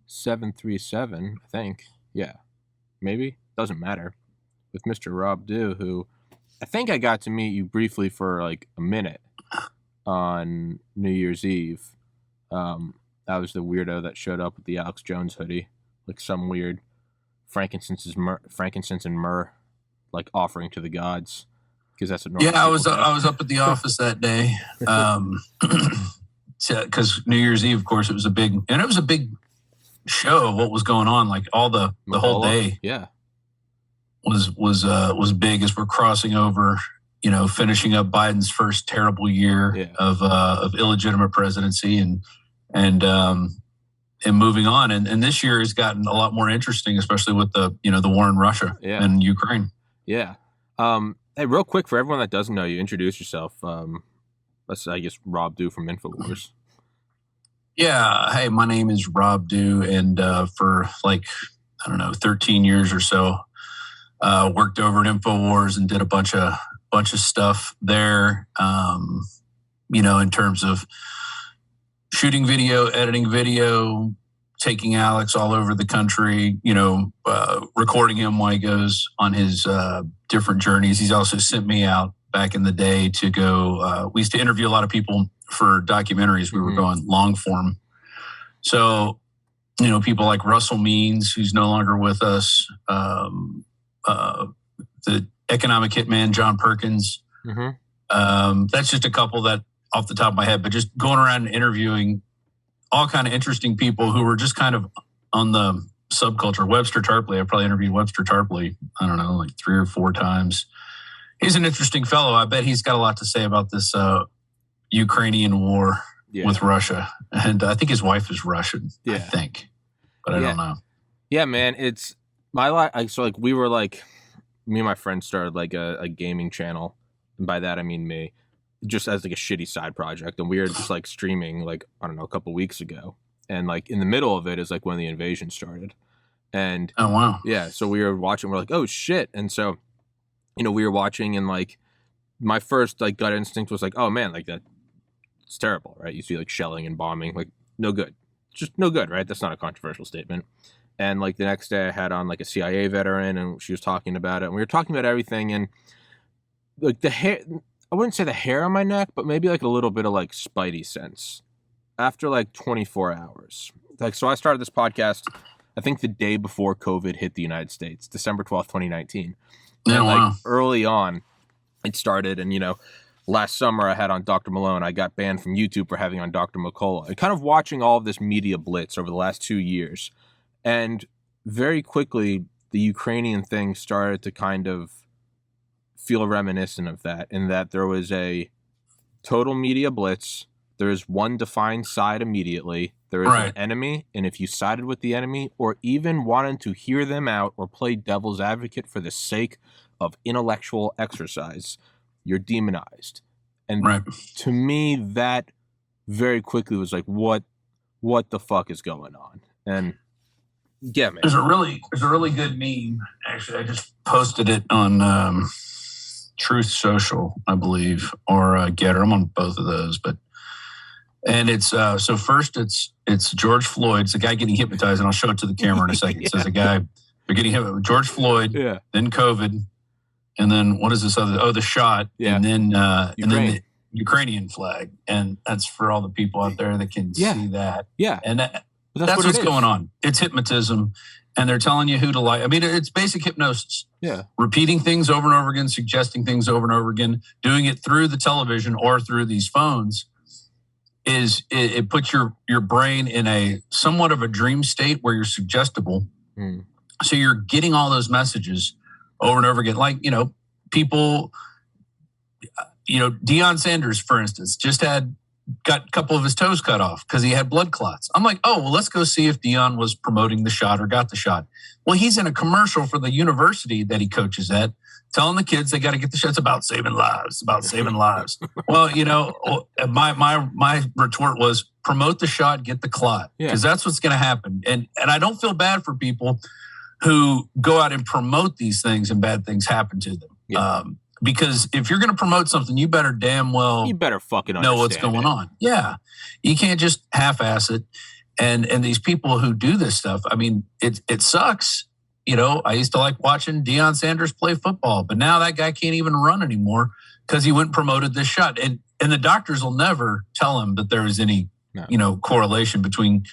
737, I think. Yeah, maybe. Doesn't matter. With Mr. Rob Dew, who I think I got to meet you briefly for like a minute on New Year's Eve. That was the weirdo that showed up with the Alex Jones hoodie, like some weird frankincense and myrrh, like offering to the gods, because that's what normal I was up at the office that day, because New Year's Eve, of course, it was a big show of what was going on, like all the whole day. Yeah. Was big as we're crossing over, finishing up Biden's first terrible year of illegitimate presidency and moving on. And this year has gotten a lot more interesting, especially with the war in Russia and Ukraine. Yeah. Hey, real quick, for everyone that doesn't know you, introduce yourself. That's, I guess, Rob Dew from InfoWars. Yeah. Hey, my name is Rob Dew, and for 13 years or so, worked over at InfoWars and did a bunch of stuff there. In terms of shooting video, editing video, taking Alex all over the country, recording him while he goes on his different journeys. He's also sent me out back in the day to go. We used to interview a lot of people for documentaries. We were going long form. So, people like Russell Means, who's no longer with us, the economic hitman, John Perkins. That's just a couple that off the top of my head, but just going around and interviewing all kind of interesting people who were just kind of on the subculture. Webster Tarpley, I probably interviewed Webster Tarpley, I don't know, like 3 or 4 times. He's an interesting fellow. I bet he's got a lot to say about this Ukrainian war with Russia. And I think his wife is Russian, I think, but I don't know. Yeah, man, it's my life. So we were like, me and my friend started like a gaming channel. And by that, I mean me, just as like a shitty side project. And we were just like streaming, like, I don't know, a couple weeks ago. And like in the middle of it is like when the invasion started. And oh, wow. Yeah. So we were watching, we're like, oh shit. And so, we were watching, and like my first like gut instinct was like, oh man, like that, it's terrible, right? You see like shelling and bombing, like no good. Just no good, right? That's not a controversial statement. And like the next day I had on like a CIA veteran, and she was talking about it, and we were talking about everything, and like the hair, I wouldn't say the hair on my neck, but maybe like a little bit of like spidey sense after like 24 hours. Like, so I started this podcast, I think the day before COVID hit the United States, December 12th, 2019. And like early on it started, and last summer I had on Dr. Malone. I got banned from YouTube for having on Dr. McCullough, and kind of watching all of this media blitz over the last 2 years. And very quickly, the Ukrainian thing started to kind of feel reminiscent of that, in that there was a total media blitz. There is one defined side immediately. There is an enemy, and if you sided with the enemy or even wanted to hear them out or play devil's advocate for the sake of intellectual exercise, you're demonized. And to me, that very quickly was like, what the fuck is going on? And yeah, man. There's a really good meme. Actually, I just posted it on Truth Social, I believe, or Getter. I'm on both of those, and it's so first it's George Floyd. It's a guy getting hypnotized, and I'll show it to the camera in a second. It says a guy, they're getting hit with George Floyd, then COVID, and then what is this other? Oh, the shot, and then the Ukrainian flag, and that's for all the people out there that can see that. Yeah, and that's what's going on. It's hypnotism, and they're telling you who to like. I mean, it's basic hypnosis. Yeah, repeating things over and over again, suggesting things over and over again, doing it through the television or through these phones. It puts your brain in a somewhat of a dream state where you're suggestible. So you're getting all those messages over and over again. Like, people, Deion Sanders, for instance, just got a couple of his toes cut off because he had blood clots. I'm like, oh, well, let's go see if Deion was promoting the shot or got the shot. Well, he's in a commercial for the university that he coaches at, telling the kids they got to get the shots about saving lives, Well, my retort was promote the shot, get the clot, because that's what's going to happen. And I don't feel bad for people who go out and promote these things and bad things happen to them. Yeah. Because if you're going to promote something, you better fucking fucking know what's going on. Yeah, you can't just half-ass it. And these people who do this stuff, I mean, it sucks. You know, I used to like watching Deion Sanders play football, but now that guy can't even run anymore because he went and promoted this shot. And the doctors will never tell him that there is any, correlation between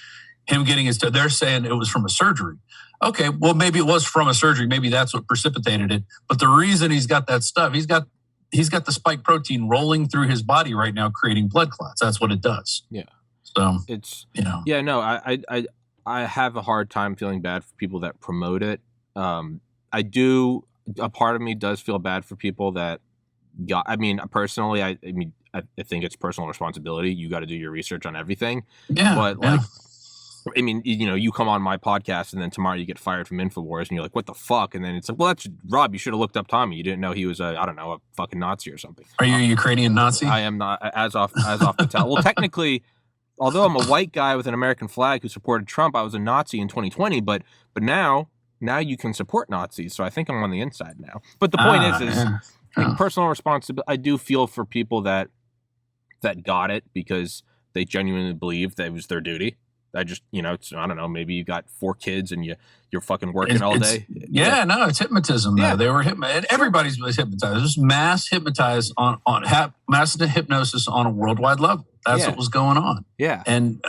him getting his. They're saying it was from a surgery. Okay, well, maybe it was from a surgery. Maybe that's what precipitated it. But the reason he's got that stuff, he's got the spike protein rolling through his body right now, creating blood clots. That's what it does. Yeah. So it's Yeah, no, I have a hard time feeling bad for people that promote it. I do. A part of me does feel bad for people that personally, I think it's personal responsibility. You got to do your research on everything. Yeah. But you come on my podcast and then tomorrow you get fired from InfoWars and you're like, what the fuck? And then it's like, well, that's Rob. You should have looked up Tommy. You didn't know he was a fucking Nazi or something. Are you a Ukrainian Nazi? I am not, as off the tell. Well, technically, although I'm a white guy with an American flag who supported Trump, I was a Nazi in 2020. But now you can support Nazis. So I think I'm on the inside now. But the point is personal responsibility. I do feel for people that got it because they genuinely believe that it was their duty. I just, I don't know, maybe you got 4 kids and you're fucking working all day. Yeah, no, it's hypnotism. Yeah. They were hypnotized. Everybody's hypnotized. It was mass hypnotized mass hypnosis on a worldwide level. That's what was going on. Yeah. And,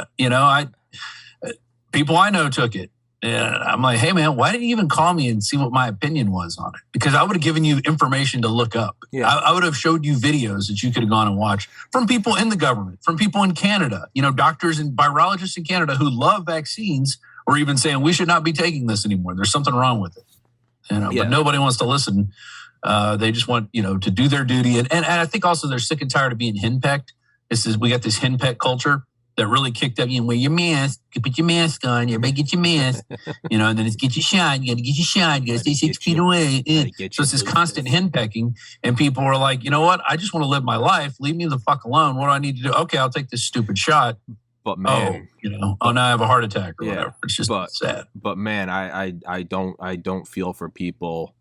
people I know took it. And I'm like, hey, man, why didn't you even call me and see what my opinion was on it? Because I would have given you information to look up. Yeah. I would have showed you videos that you could have gone and watched from people in the government, from people in Canada, doctors and virologists in Canada who love vaccines or even saying we should not be taking this anymore. There's something wrong with it. But nobody wants to listen. They just want, to do their duty. And I think also they're sick and tired of being henpecked. We got this henpeck culture that really kicked up. You wear your mask, you put your mask on, everybody get your mask, and then it's get your shot. You got to get your shot. You got to stay 6 feet away. So it's this constant henpecking, and people are like, you know what? I just want to live my life. Leave me the fuck alone. What do I need to do? Okay, I'll take this stupid shot. But man, now I have a heart attack or whatever. It's just sad. But man, I don't feel for people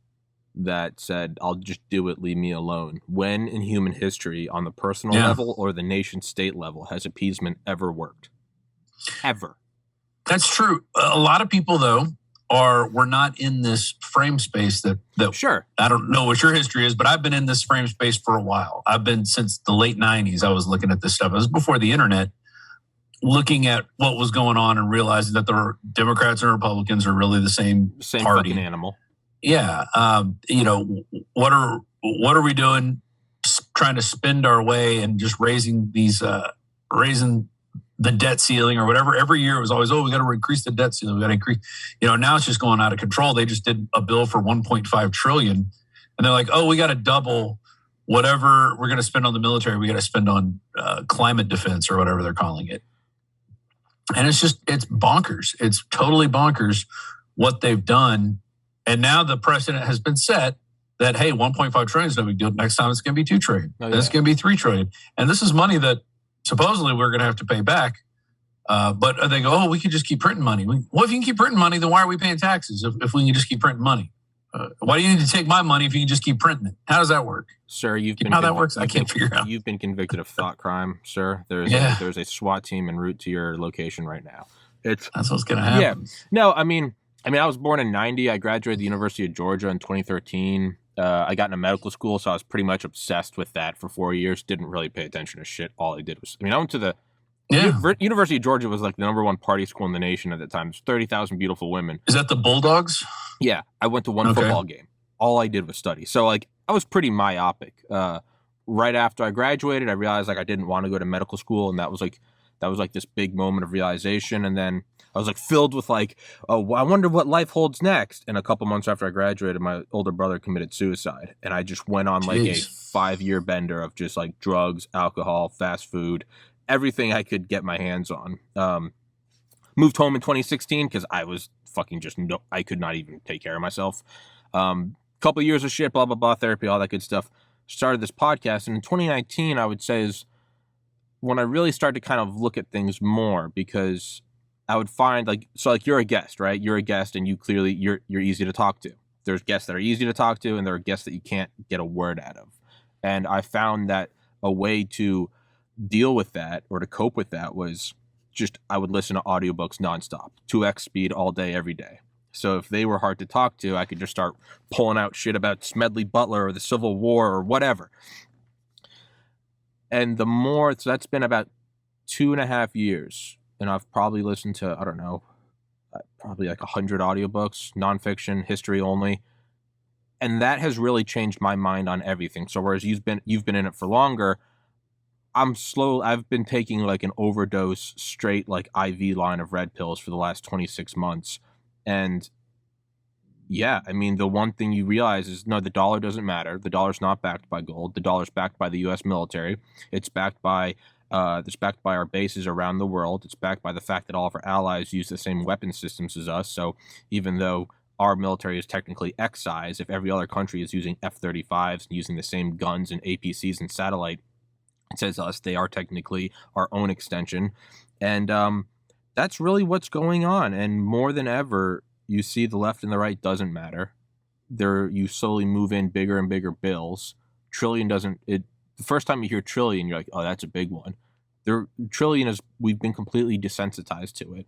that said, I'll just do it, leave me alone. When in human history, on the personal level or the nation state level, has appeasement ever worked? Ever. That's true. A lot of people, though, we're not in this frame space that sure. I don't know what your history is, but I've been in this frame space for a while. I've been since the late 90s. I was looking at this stuff. It was before the internet, looking at what was going on and realizing that the Democrats and Republicans are really the same party. Fucking animal. Yeah. What are we doing? Trying to spend our way and just raising the debt ceiling or whatever. Every year it was always, we got to increase the debt ceiling. We got to increase, now it's just going out of control. They just did a bill for 1.5 trillion. And they're like, we got to double whatever we're going to spend on the military. We got to spend on climate defense or whatever they're calling it. And it's bonkers. It's totally bonkers what they've done. And now the precedent has been set that, hey, 1.5 trillion is no big deal. Next time it's going to be 2 trillion. It's going to be 3 trillion. And this is money that supposedly we're going to have to pay back. But they go, we can just keep printing money. Well, if you can keep printing money, then why are we paying taxes if we can just keep printing money? Why do you need to take my money if you can just keep printing it? How does that work? Sir, how that works? I can't figure out. You've been convicted of thought crime, sir. There's a SWAT team en route to your location right now. That's what's going to happen. Yeah. No, I mean, I was born in 90. I graduated the University of Georgia in 2013. I got into medical school, so I was pretty much obsessed with that for 4 years. Didn't really pay attention to shit. All I did was, I went to the University of Georgia was like the #1 party school in the nation at the time. There's 30,000 beautiful women. Is that the Bulldogs? Yeah. I went to one football game. All I did was study. So I was pretty myopic. Right after I graduated, I realized I didn't want to go to medical school, and that was this big moment of realization. And then I was filled with I wonder what life holds next. And a couple months after I graduated, my older brother committed suicide. And I just went on a 5-year bender of just drugs, alcohol, fast food, everything I could get my hands on. Moved home in 2016 because I was fucking I could not even take care of myself. Couple years of shit, blah, blah, blah, therapy, all that good stuff. Started this podcast. And in 2019, I would say is when I really started to kind of look at things more, because I would find you're a guest, right? You're a guest and you're easy to talk to. There's guests that are easy to talk to and there are guests that you can't get a word out of. And I found that a way to deal with that or to cope with that was I would listen to audiobooks nonstop, 2x speed all day, every day. So if they were hard to talk to, I could just start pulling out shit about Smedley Butler or the Civil War or whatever. And so that's been about 2.5 years. And I've probably listened to, I don't know, probably like 100 audiobooks, nonfiction, history only. And that has really changed my mind on everything. So whereas you've been in it for longer, I've been taking like an overdose straight like IV line of red pills for the last 26 months. And yeah, I mean, the one thing you realize is, no, the dollar doesn't matter. The dollar's not backed by gold. The dollar's backed by the U.S. military. It's backed by our bases around the world. It's backed by the fact that all of our allies use the same weapon systems as us. So even though our military is technically X size, if every other country is using F-35s and using the same guns and APCs and satellite as us, they are technically our own extension. And that's really what's going on. And more than ever, you see the left and the right doesn't matter. You slowly move in bigger and bigger bills. The first time you hear trillion, you're like, oh, that's a big one. Trillion we've been completely desensitized to it.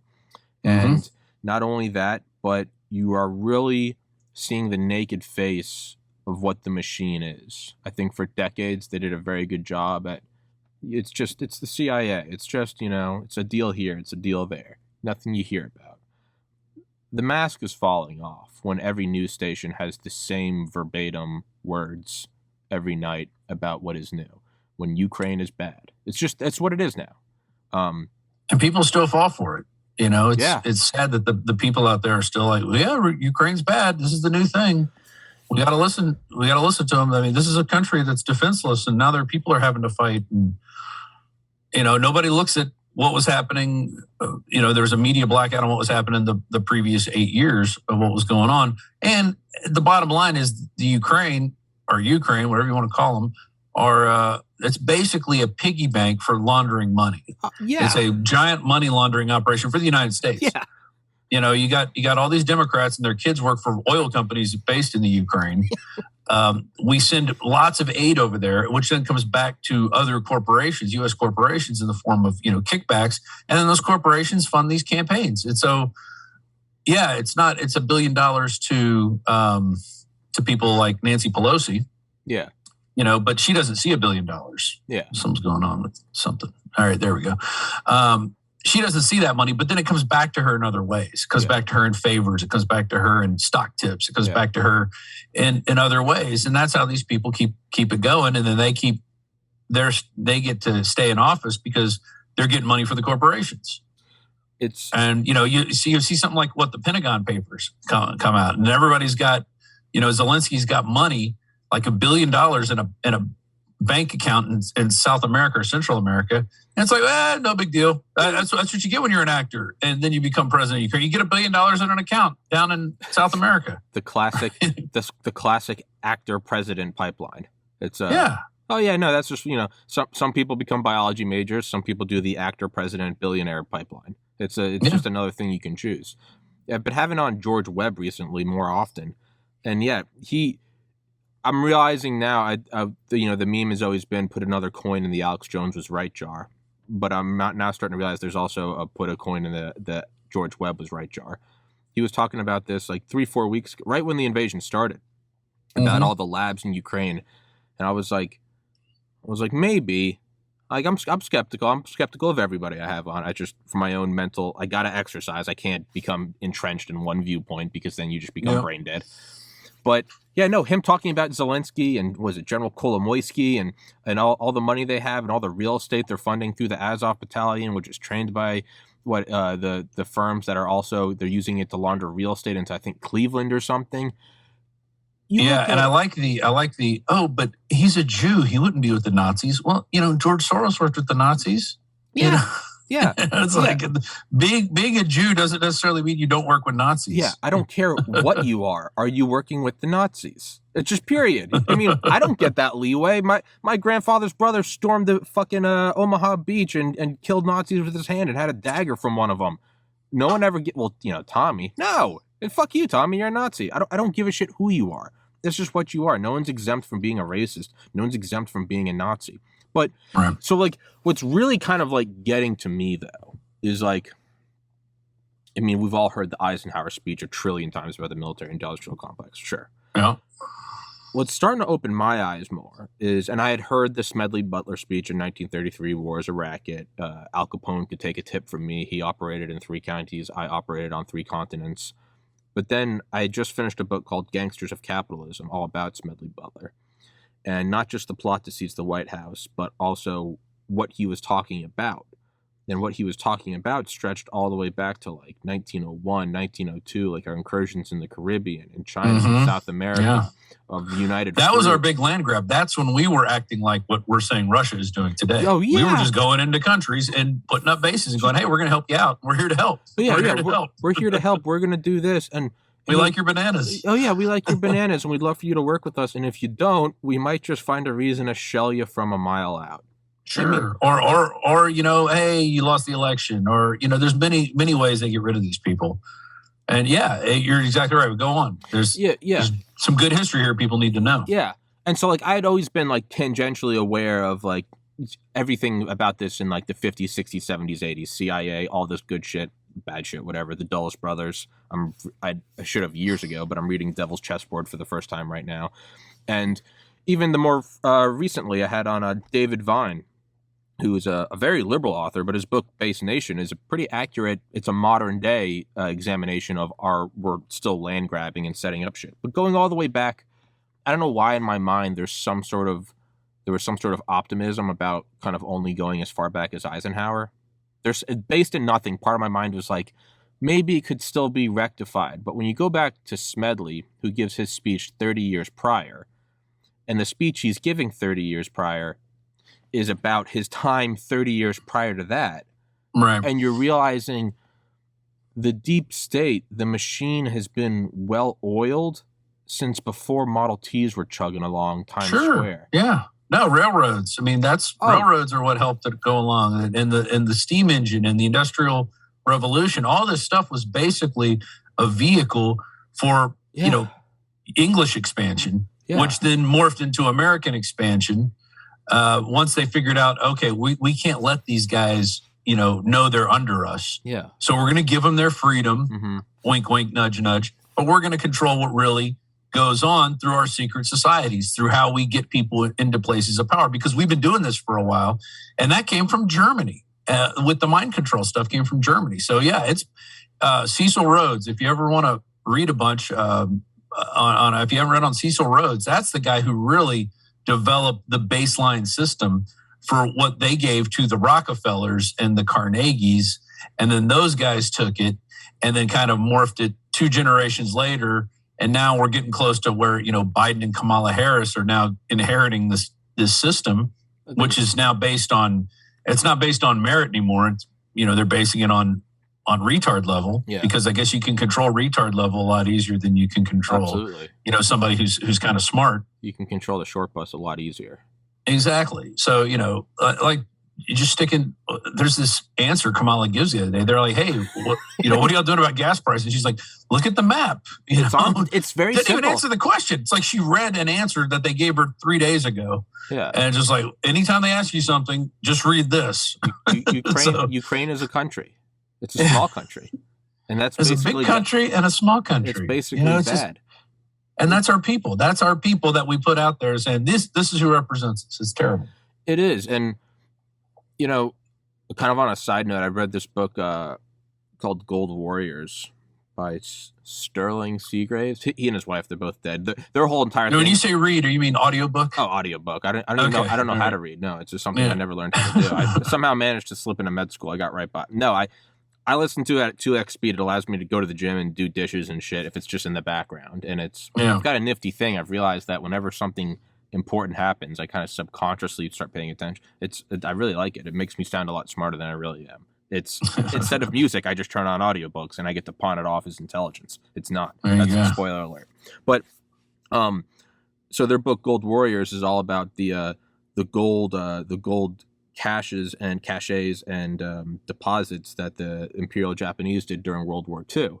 And not only that, but you are really seeing the naked face of what the machine is. I think for decades they did a very good job at, it's the CIA. It's just, it's a deal here, it's a deal there. Nothing you hear about. The mask is falling off when every news station has the same verbatim words every night about what is new. When Ukraine is bad. That's what it is now. And people still fall for it. It's sad that the people out there are still like, well, yeah, Ukraine's bad. This is the new thing. We got to listen. We got to listen to them. I mean, this is a country that's defenseless, and now their people are having to fight. And nobody looks at what was happening. There was a media blackout on what was happening the previous 8 years of what was going on. And the bottom line is the Ukraine, whatever you want to call them, it's basically a piggy bank for laundering money. It's a giant money laundering operation for the United States. Yeah. You got all these Democrats and their kids work for oil companies based in the Ukraine. We send lots of aid over there, which then comes back to other corporations, U.S. corporations, in the form of kickbacks, and then those corporations fund these campaigns. And so, yeah, it's $1 billion to people like Nancy Pelosi. Yeah. But she doesn't see $1 billion. Yeah. Something's going on with something. All right, there we go. She doesn't see that money, but then it comes back to her in other ways. It comes back to her in favors. It comes back to her in stock tips. It comes back to her in other ways. And that's how these people keep it going. And then they get to stay in office because they're getting money for the corporations. You see something like what the Pentagon Papers come out, and everybody's got, Zelensky's got money, like $1 billion in a bank account in South America or Central America. And it's like, no big deal. That's what you get when you're an actor. And then you become president of Ukraine. You get $1 billion in an account down in South America. The classic, the classic actor president pipeline. It's yeah. Oh yeah, no, that's just, some people become biology majors. Some people do the actor president billionaire pipeline. It's just another thing you can choose. Yeah, but having on George Webb recently more often, and I'm realizing now, the meme has always been put another coin in the Alex Jones was right jar. But I'm now starting to realize there's also put a coin in the George Webb was right jar. He was talking about this like 3-4 weeks ago, right when the invasion started, about all the labs in Ukraine. And I was like, maybe. Like, I'm skeptical. I'm skeptical of everybody I have on. I just, for my own mental, I got to exercise. I can't become entrenched in one viewpoint because then you just become brain dead. But yeah, no, him talking about Zelensky and was it General Kolomoisky and all the money they have and all the real estate they're funding through the Azov Battalion, which is trained by the firms that are also, they're using it to launder real estate into, I think, Cleveland or something. I like the but he's a Jew. He wouldn't be with the Nazis. Well, George Soros worked with the Nazis. Yeah. Yeah. It's like being a Jew doesn't necessarily mean you don't work with Nazis. Yeah. I don't care what you are. Are you working with the Nazis? It's just period. I mean, I don't get that leeway. My grandfather's brother stormed the fucking Omaha beach and killed Nazis with his hand and had a dagger from one of them. No one ever Tommy. No. And fuck you, Tommy. You're a Nazi. I don't give a shit who you are. It's just what you are. No one's exempt from being a racist. No one's exempt from being a Nazi. But so like what's really kind of like getting to me though is like, I mean, we've all heard the Eisenhower speech a trillion times about the military-industrial complex, sure. Yeah. What's starting to open my eyes more is, and I had heard the Smedley-Butler speech in 1933, war is a racket. Al Capone could take a tip from me. He operated in 3 counties. I operated on 3 continents. But then I had just finished a book called Gangsters of Capitalism, all about Smedley-Butler. And not just the plot to seize the White House, but also what he was talking about. And what he was talking about stretched all the way back to like 1901, 1902, like our incursions in the Caribbean and China and South America of the United That was our big land grab. That's when we were acting like what we're saying Russia is doing today. Oh, yeah. We were just going into countries and putting up bases and going, hey, we're going to help you out. We're here to help. We're here to help. We're going to do this. And we like your bananas. Oh, yeah, we like your bananas, and we'd love for you to work with us. And if you don't, we might just find a reason to shell you from a mile out. Sure. Or you know, hey, you lost the election. Or, you know, there's many ways they get rid of these people. And yeah, you're exactly right. Go on. There's some good history here people need to know. Yeah. And so like I had always been like tangentially aware of like everything about this in like the 50s, 60s, 70s, 80s, CIA, all this good shit, bad shit, whatever, the Dulles brothers. I should have years ago, but I'm reading Devil's Chessboard for the first time right now. And even the more recently I had on David Vine, who is a very liberal author, but his book, Base Nation, is a pretty accurate, it's a modern day examination of we're still land grabbing and setting up shit. But going all the way back, I don't know why in my mind there was some sort of optimism about kind of only going as far back as Eisenhower. There's based in nothing. Part of my mind was like, maybe it could still be rectified. But when you go back to Smedley, who gives his speech 30 years prior, and the speech he's giving 30 years prior is about his time 30 years prior to that. Right. And you're realizing the deep state, the machine has been well oiled since before Model Ts were chugging along Times Square. Yeah. No, railroads. I mean, railroads are what helped it go along. And the steam engine and the Industrial Revolution, all this stuff was basically a vehicle for, you know, English expansion, which then morphed into American expansion. Once they figured out, okay, we can't let these guys, you know they're under us. Yeah. So we're going to give them their freedom, wink, wink, nudge, nudge, but we're going to control what really goes on through our secret societies, through how we get people into places of power, because we've been doing this for a while. And that came from Germany. With the mind control stuff came from Germany. So yeah, it's Cecil Rhodes. If you ever want to read a bunch if you haven't read on Cecil Rhodes, that's the guy who really developed the baseline system for what they gave to the Rockefellers and the Carnegies. And then those guys took it and then kind of morphed it 2 generations later. And now we're getting close to where, you know, Biden and Kamala Harris are now inheriting this system, which is now it's not based on merit anymore. It's, you know, they're basing it on retard level, because I guess you can control retard level a lot easier than you can control, you know, somebody who's kind of smart. You can control the short bus a lot easier. Exactly. So, you know, like you just stick in, there's this answer Kamala gives the other day. They're like, hey, what are y'all doing about gas prices? She's like, look at the map. It's very Didn't simple. even answer the question. It's like she read an answer that they gave her 3 days ago. Yeah. And just like, anytime they ask you something, just read this. Ukraine is a country. It's a small country. And that's it's a big country and a small country. It's basically bad. And that's our people. That's our people that we put out there saying, this is who represents us. It's terrible. It is. And, you know, kind of on a side note, I read this book called Gold Warriors by Sterling Seagraves. He and his wife, they're both dead. Their whole entire thing. When you say read, do you mean audiobook? Oh, audiobook. I don't know how to read. No, it's just something I never learned how to do. I somehow managed to slip into med school. I got right by. No, I listen to it at 2x speed. It allows me to go to the gym and do dishes and shit if it's just in the background. And it's got a nifty thing. I've realized that whenever something important happens, I kind of subconsciously start paying attention. I really like it. It makes me sound a lot smarter than I really am. It's instead of music, I just turn on audiobooks and I get to pawn it off as intelligence. It's not. That's a spoiler alert. But so their book Gold Warriors is all about the gold caches and deposits that the Imperial Japanese did during World War II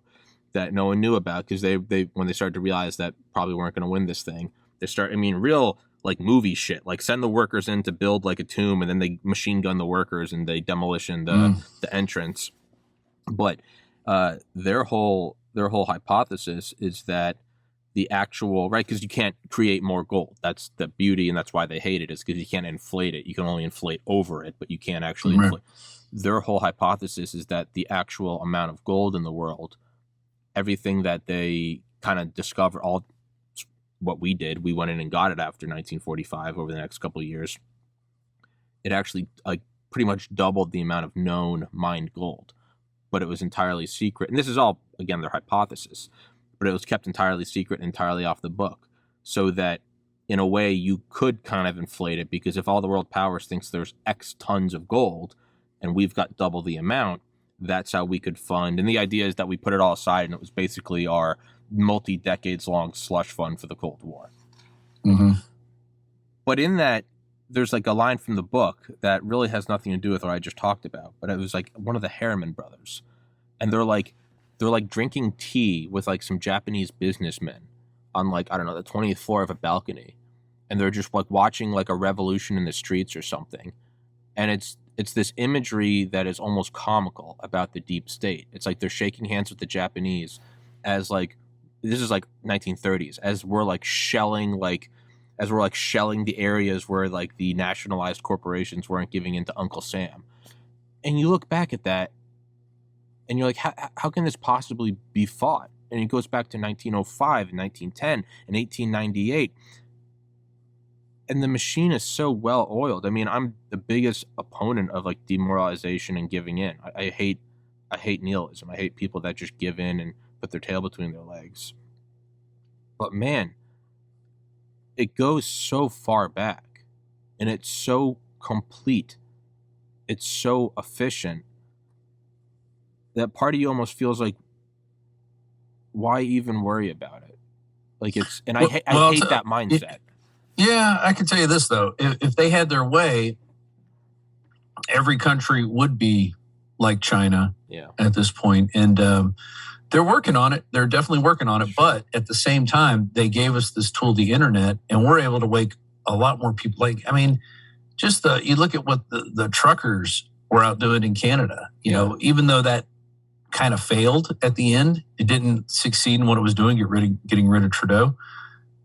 that no one knew about, because they when they started to realize that probably weren't going to win this thing, real like movie shit, like send the workers in to build like a tomb, and then they machine gun the workers and they demolition the entrance. But their whole hypothesis is that the actual, right, because you can't create more gold. That's the beauty, and that's why they hate it, is because you can't inflate it. You can only inflate over it, but you can't actually inflate. Their whole hypothesis is that the actual amount of gold in the world, everything that they kind of discover, all what we did, we went in and got it after 1945 over the next couple of years. It actually like pretty much doubled the amount of known mined gold, but it was entirely secret. And this is all, again, their hypothesis, but it was kept entirely secret, entirely off the book, so that in a way you could kind of inflate it, because if all the world powers thinks there's X tons of gold and we've got double the amount, that's how we could fund. And the idea is that we put it all aside, and it was basically our multi-decades long slush fund for the Cold War. Mm-hmm. But in that, there's like a line from the book that really has nothing to do with what I just talked about, but it was like one of the Harriman brothers, and they're like drinking tea with like some Japanese businessmen on like, I don't know, the 20th floor of a balcony, and they're just like watching like a revolution in the streets or something, and it's this imagery that is almost comical about the deep state. It's like they're shaking hands with the Japanese as like, this is like 1930s, as we're like shelling the areas where like the nationalized corporations weren't giving in to Uncle Sam. And you look back at that and you're like, how can this possibly be fought? And it goes back to 1905 and 1910 and 1898. And the machine is so well oiled. I mean, I'm the biggest opponent of like demoralization and giving in. I hate nihilism. I hate people that just give in and put their tail between their legs. But man, it goes so far back, and it's so complete, it's so efficient, that part of you almost feels like, why even worry about it? Like it's, and I hate that mindset. Yeah, I can tell you this though: if they had their way, every country would be like China at this point, and they're working on it. They're definitely working on it. But at the same time, they gave us this tool, the internet, and we're able to wake a lot more people. Like, I mean, just you look at what the truckers were out doing in Canada. You know, even though that kind of failed at the end, it didn't succeed in what it was doing, getting rid of Trudeau.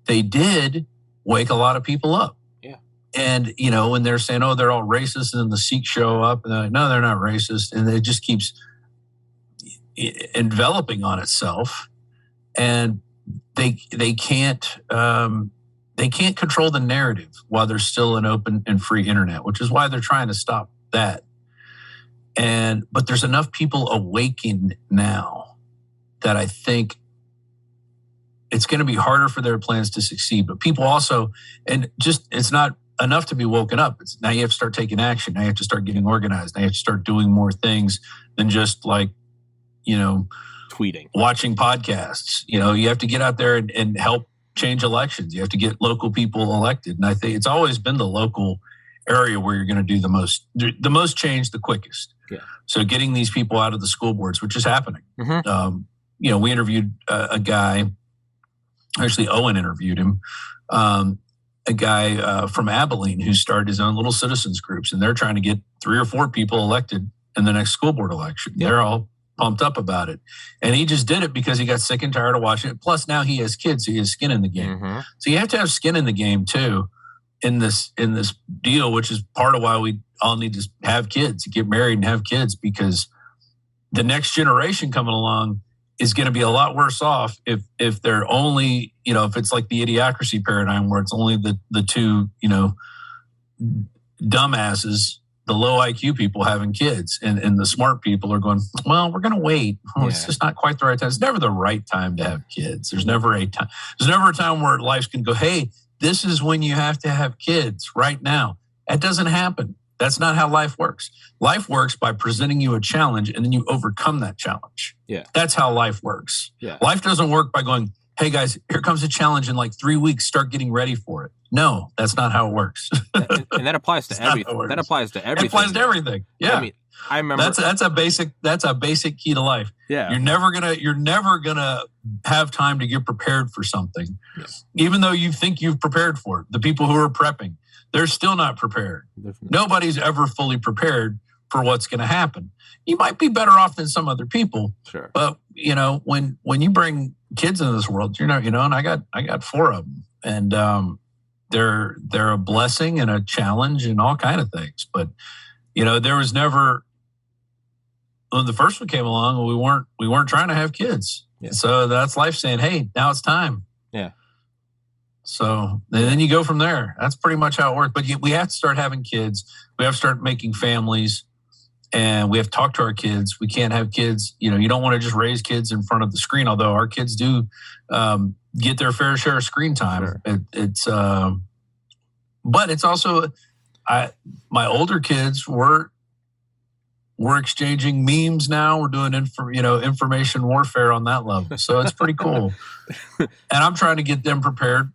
They did wake a lot of people up. Yeah. And, you know, when they're saying, oh, they're all racist, and then the Sikhs show up, and they're like, no, they're not racist. And it just keeps enveloping on itself, and they can't control the narrative while there's still an open and free internet, which is why they're trying to stop that. But there's enough people awakened now that I think it's going to be harder for their plans to succeed. But people also, and just, it's not enough to be woken up. It's now you have to start taking action. Now you have to start getting organized. Now you have to start doing more things than just like, you know, tweeting, watching podcasts. You know, you have to get out there and help change elections. You have to get local people elected. And I think it's always been the local area where you're going to do the most change the quickest. Yeah. So getting these people out of the school boards, which is happening. Mm-hmm. You know, we interviewed a guy, actually Owen interviewed him, a guy from Abilene who started his own little citizens groups, and they're trying to get 3 or 4 people elected in the next school board election. Yeah. They're all pumped up about it. And he just did it because he got sick and tired of watching it. Plus now he has kids, so he has skin in the game. Mm-hmm. So you have to have skin in the game too in this deal, which is part of why we all need to have kids, get married and have kids, because the next generation coming along is going to be a lot worse off if they're only, you know, if it's like the idiocracy paradigm where it's only the 2, you know, dumbasses, the low IQ people having kids, and the smart people are going, well, we're going to wait. Oh, it's just not quite the right time. It's never the right time to have kids. There's never a time. There's never a time where life's going to go, hey, this is when you have to have kids right now. That doesn't happen. That's not how life works. Life works by presenting you a challenge, and then you overcome that challenge. Yeah. That's how life works. Yeah. Life doesn't work by going, hey guys, here comes a challenge in like 3 weeks, start getting ready for it. No, that's not how it works. And that applies to everything. That applies to everything. It applies to everything. Yeah. I mean, I remember that's a basic key to life. Yeah. You're never gonna have time to get prepared for something, even though you think you've prepared for it. The people who are prepping, they're still not prepared. Definitely. Nobody's ever fully prepared for what's going to happen. You might be better off than some other people, Sure. but when you bring kids into this world, and I got 4 of them, and they're a blessing and a challenge and all kind of things. But there was never, when the first one came along, we weren't trying to have kids. Yeah. So that's life saying, hey, now it's time. Yeah. So then you go from there. That's pretty much how it works. But we have to start having kids. We have to start making families, and we have to talk to our kids. We can't have kids. You don't want to just raise kids in front of the screen, although our kids do get their fair share of screen time. Sure. But it's also, my older kids we're exchanging memes now. We're doing information warfare on that level. So it's pretty cool. And I'm trying to get them prepared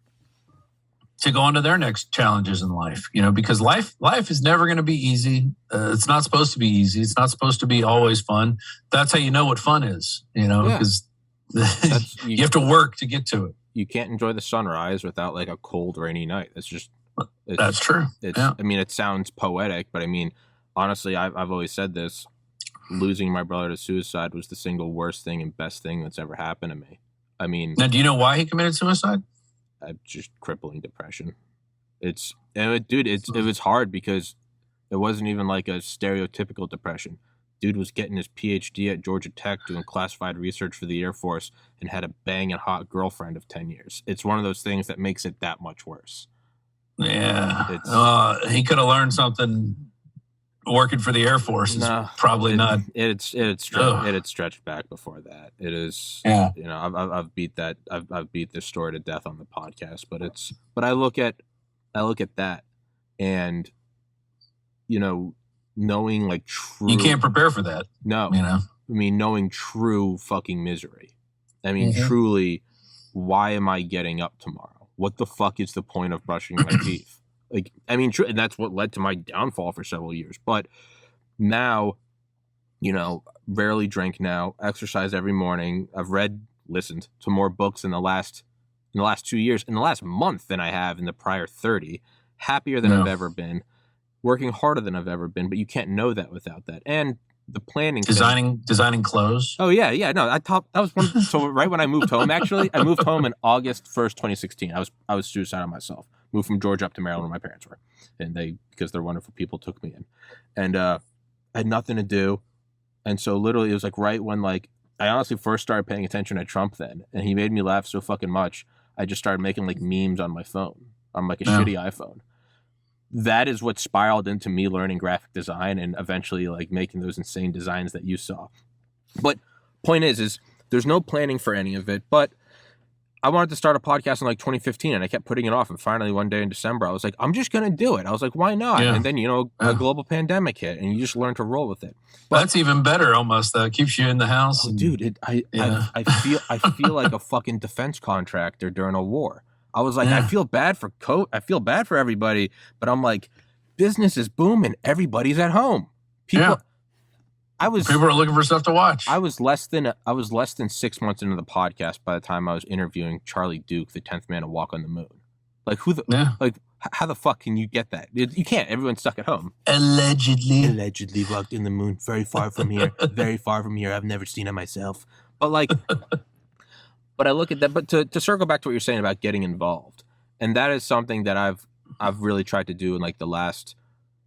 to go into their next challenges in life, because life is never going to be easy. It's not supposed to be easy. It's not supposed to be always fun. That's how you know what fun is, because you have to work to get to it. You can't enjoy the sunrise without like a cold, rainy night. That's true. I mean, it sounds poetic, but I mean, honestly, I've always said this. Losing my brother to suicide was the single worst thing and best thing that's ever happened to me. I mean, now, do you know why he committed suicide? Just crippling depression. It was hard because it wasn't even like a stereotypical depression. Dude was getting his PhD at Georgia Tech doing classified research for the Air Force and had a banging hot girlfriend of 10 years. It's one of those things that makes it that much worse. Yeah. He could have learned something working for the Air Force. Probably not. It had stretched back before that. It is. Yeah. I've beat that. I've beat this story to death on the podcast. But I look at that, and knowing like true. You can't prepare for that. No. I mean, knowing true fucking misery. I mean, truly, why am I getting up tomorrow? What the fuck is the point of brushing my teeth? Like, I mean, and that's what led to my downfall for several years. But now, rarely drink now, exercise every morning. I've listened to more books in the last 2 years, in the last month than I have in the prior 30. Happier than I've ever been, working harder than I've ever been. But you can't know that without that. And the planning, designing clothes. Oh yeah. No, that was one. So right when I moved home, actually, I moved home in August 1st, 2016. I was suicidal myself. Moved from Georgia up to Maryland where my parents were, and because they're wonderful people, took me in, and I had nothing to do, and so literally it was like right when I honestly first started paying attention to Trump then, and he made me laugh so fucking much. I just started making like memes on my phone, on like a shitty iPhone. That is what spiraled into me learning graphic design and eventually like making those insane designs that you saw. But point is there's no planning for any of it. But I wanted to start a podcast in like 2015 and I kept putting it off. And finally one day in December, I was like, I'm just going to do it. I was like, why not? Yeah. And then, a global pandemic hit and you just learn to roll with it. But that's even better almost. That keeps you in the house. Oh, dude, I feel like a fucking defense contractor during a war. I was like, I feel bad for everybody, but I'm like, business is booming. Everybody's at home. People are looking for stuff to watch. I was less than 6 months into the podcast by the time I was interviewing Charlie Duke, the 10th man to walk on the moon. Like how the fuck can you get that? You can't. Everyone's stuck at home. Allegedly walked in the moon, very far from here. Very far from here. I've never seen it myself. But but I look at that. But to circle back to what you're saying about getting involved, and that is something that I've really tried to do in like the last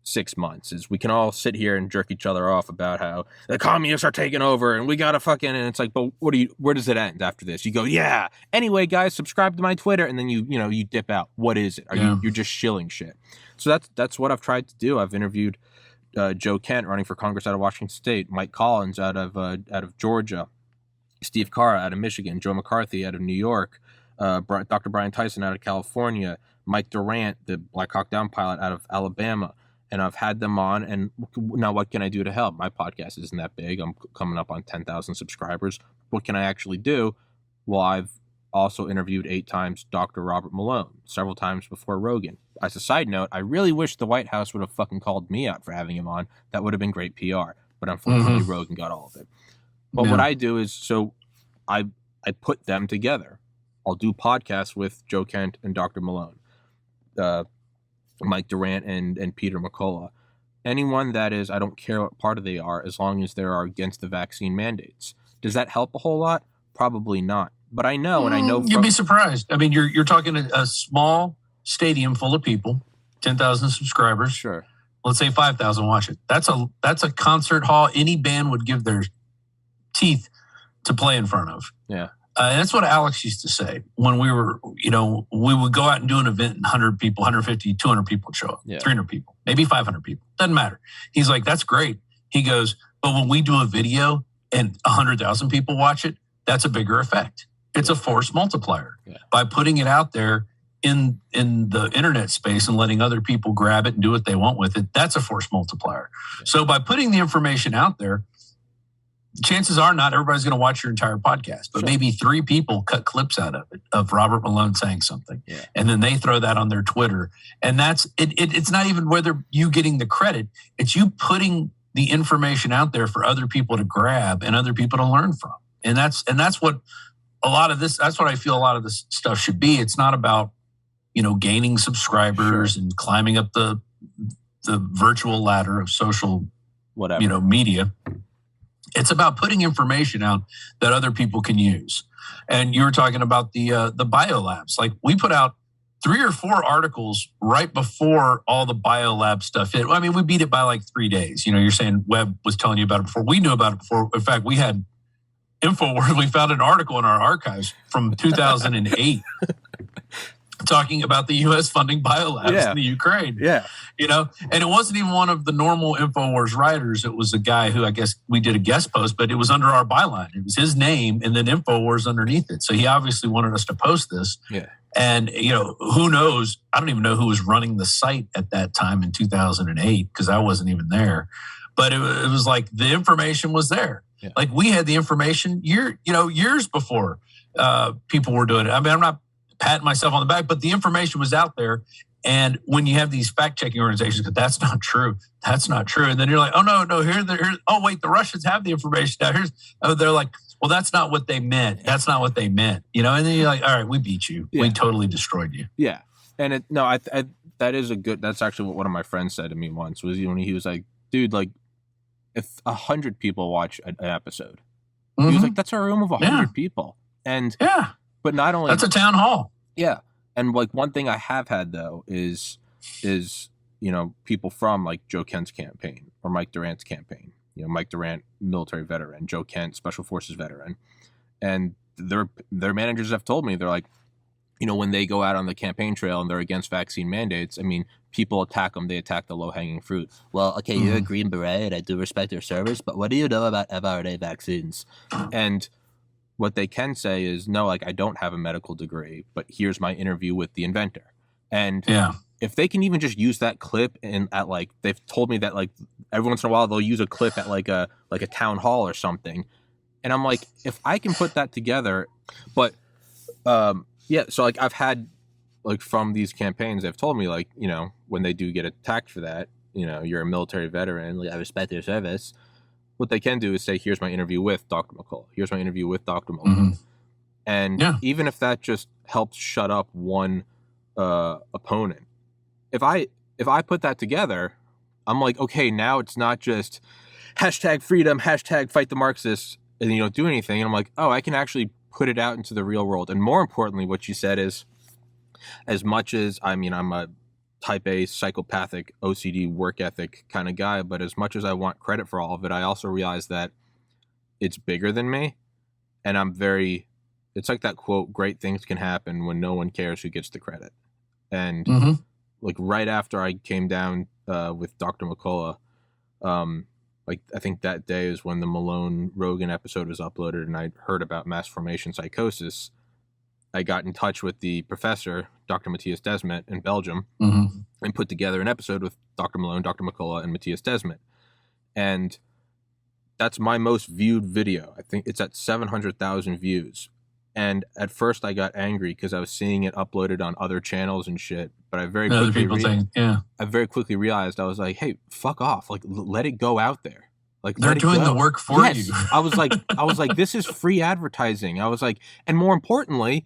6 months. Is we can all sit here and jerk each other off about how the communists are taking over and we gotta fucking, and it's like, but where does it end after this? You go, yeah. Anyway, guys, subscribe to my Twitter, and then you dip out. What is it? You're just shilling shit. So that's what I've tried to do. I've interviewed Joe Kent running for Congress out of Washington State, Mike Collins out of Georgia, Steve Carr out of Michigan, Joe McCarthy out of New York, Dr. Brian Tyson out of California, Mike Durant, the Black Hawk Down pilot out of Alabama. And I've had them on, and now what can I do to help? My podcast isn't that big. I'm coming up on 10,000 subscribers. What can I actually do? Well, I've also interviewed 8 times Dr. Robert Malone, several times before Rogan. As a side note, I really wish the White House would have fucking called me out for having him on. That would have been great PR. but unfortunately Rogan got all of it. But what I do is, so I put them together. I'll do podcasts with Joe Kent and Dr. Malone, Mike Durant and Peter McCullough. Anyone that is, I don't care what party they are, as long as they are against the vaccine mandates. Does that help a whole lot? Probably not. But I know, and I know you'd be surprised. I mean, you're talking a small stadium full of people, 10,000 subscribers. Sure. Let's say 5,000 watch it. That's a concert hall any band would give their teeth to play in front of. Yeah. And that's what Alex used to say when we were, we would go out and do an event and 100 people, 150, 200 people would show up, 300 people, maybe 500 people. Doesn't matter. He's like, that's great. He goes, but when we do a video and 100,000 people watch it, that's a bigger effect. It's a force multiplier. Yeah. By putting it out there in the internet space and letting other people grab it and do what they want with it, that's a force multiplier. Yeah. So by putting the information out there, chances are not everybody's going to watch your entire podcast, but maybe 3 people cut clips out of it, of Robert Malone saying something. Yeah. And then they throw that on their Twitter. And that's it. It's not even whether you getting the credit. It's you putting the information out there for other people to grab and other people to learn from. And that's what a lot of this, that's what I feel a lot of this stuff should be. It's not about, gaining subscribers and climbing up the virtual ladder of social, media. It's about putting information out that other people can use. And you were talking about the biolabs. Like we put out 3 or 4 articles right before all the biolab stuff hit. I mean, we beat it by like 3 days. You're saying Webb was telling you about it before. We knew about it before. In fact, we had InfoWars. We found an article in our archives from 2008 talking about the U.S. funding biolabs in the Ukraine. Yeah. And it wasn't even one of the normal InfoWars writers. It was a guy who I guess we did a guest post, but it was under our byline. It was his name and then InfoWars underneath it. So he obviously wanted us to post this. Yeah. And, who knows? I don't even know who was running the site at that time in 2008 because I wasn't even there. But it was like the information was there. Yeah. Like we had the information years before people were doing it. I mean, I'm not patting myself on the back, but the information was out there. And when you have these fact-checking organizations, but that's not true. That's not true. And then you're like, oh, no, oh, wait, the Russians have the information now. They're like, well, that's not what they meant. That's not what they meant. And then you're like, all right, we beat you. Yeah. We totally destroyed you. Yeah. And that is that's actually what one of my friends said to me once was when he was like, dude, like if 100 people watch an episode, he was like, that's a room of 100 people. And but not only that's a town hall. Yeah. And like one thing I have had though is people from like Joe Kent's campaign or Mike Durant's campaign. Mike Durant, military veteran, Joe Kent, special forces veteran. And their managers have told me, they're like, when they go out on the campaign trail and they're against vaccine mandates, I mean, people attack them. They attack the low-hanging fruit. Well, okay, you're a Green Beret and I do respect your service, but what do you know about mRNA vaccines? And what they can say is, no, like I don't have a medical degree, but here's my interview with the inventor. And if they can even just use that clip they've told me that like every once in a while they'll use a clip at like a town hall or something. And I'm like, if I can put that together, but so like I've had like from these campaigns, they've told me like, when they do get attacked for that, you're a military veteran, like I respect your service. What they can do is say, here's my interview with Dr. McCullough. Here's my interview with Dr. Malone. And even if that just helps shut up one opponent, if I put that together, I'm like, okay, now it's not just #freedom, #fight the Marxists, and you don't do anything. And I'm like, oh, I can actually put it out into the real world. And more importantly, what you said is, as much as, I'm a type A psychopathic OCD work ethic kind of guy, but as much as I want credit for all of it, I also realize that it's bigger than me. And it's like that quote, great things can happen when no one cares who gets the credit. And like right after I came down with Dr. McCullough, like I think that day is when the Malone Rogan episode was uploaded and I heard about mass formation psychosis. I got in touch with the professor, Dr. Matthias Desmet in Belgium, and put together an episode with Dr. Malone, Dr. McCullough, and Matthias Desmet. And that's my most viewed video. I think it's at 700,000 views. And at first I got angry because I was seeing it uploaded on other channels and shit. But I very quickly realized, I was like, hey, fuck off. Like, let it go out there. Like, they're doing the work for you. I was like, this is free advertising. I was like, and more importantly,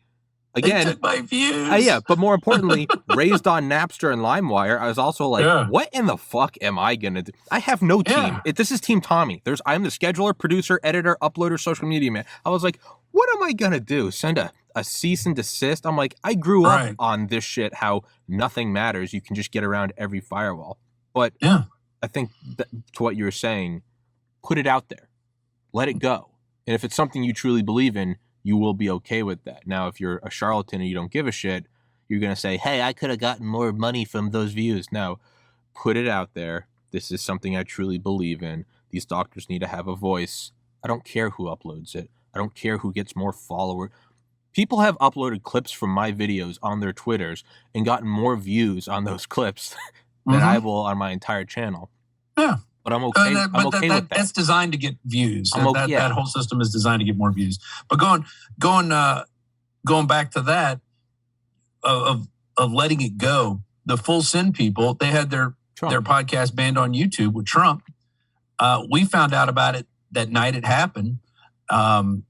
again, they took my views. Yeah, but more importantly, raised on Napster and LimeWire, I was also like, what in the fuck am I gonna do? I have no team. This is Team Tommy. I'm the scheduler, producer, editor, uploader, social media man. I was like, what am I gonna do? Send a cease and desist? I'm like, I grew up on this shit, how nothing matters. You can just get around every firewall. But I think to what you were saying, put it out there. Let it go. And if it's something you truly believe in, you will be okay with that. Now, if you're a charlatan and you don't give a shit, you're going to say, hey, I could have gotten more money from those views. No, put it out there. This is something I truly believe in. These doctors need to have a voice. I don't care who uploads it. I don't care who gets more followers. People have uploaded clips from my videos on their Twitters and gotten more views on those clips than I will on my entire channel. Yeah. But I'm okay. I'm okay with that. That's designed to get views. That whole system is designed to get more views. But going back to that of letting it go, the Full Send people, they had their podcast banned on YouTube with Trump. We found out about it that night it happened. One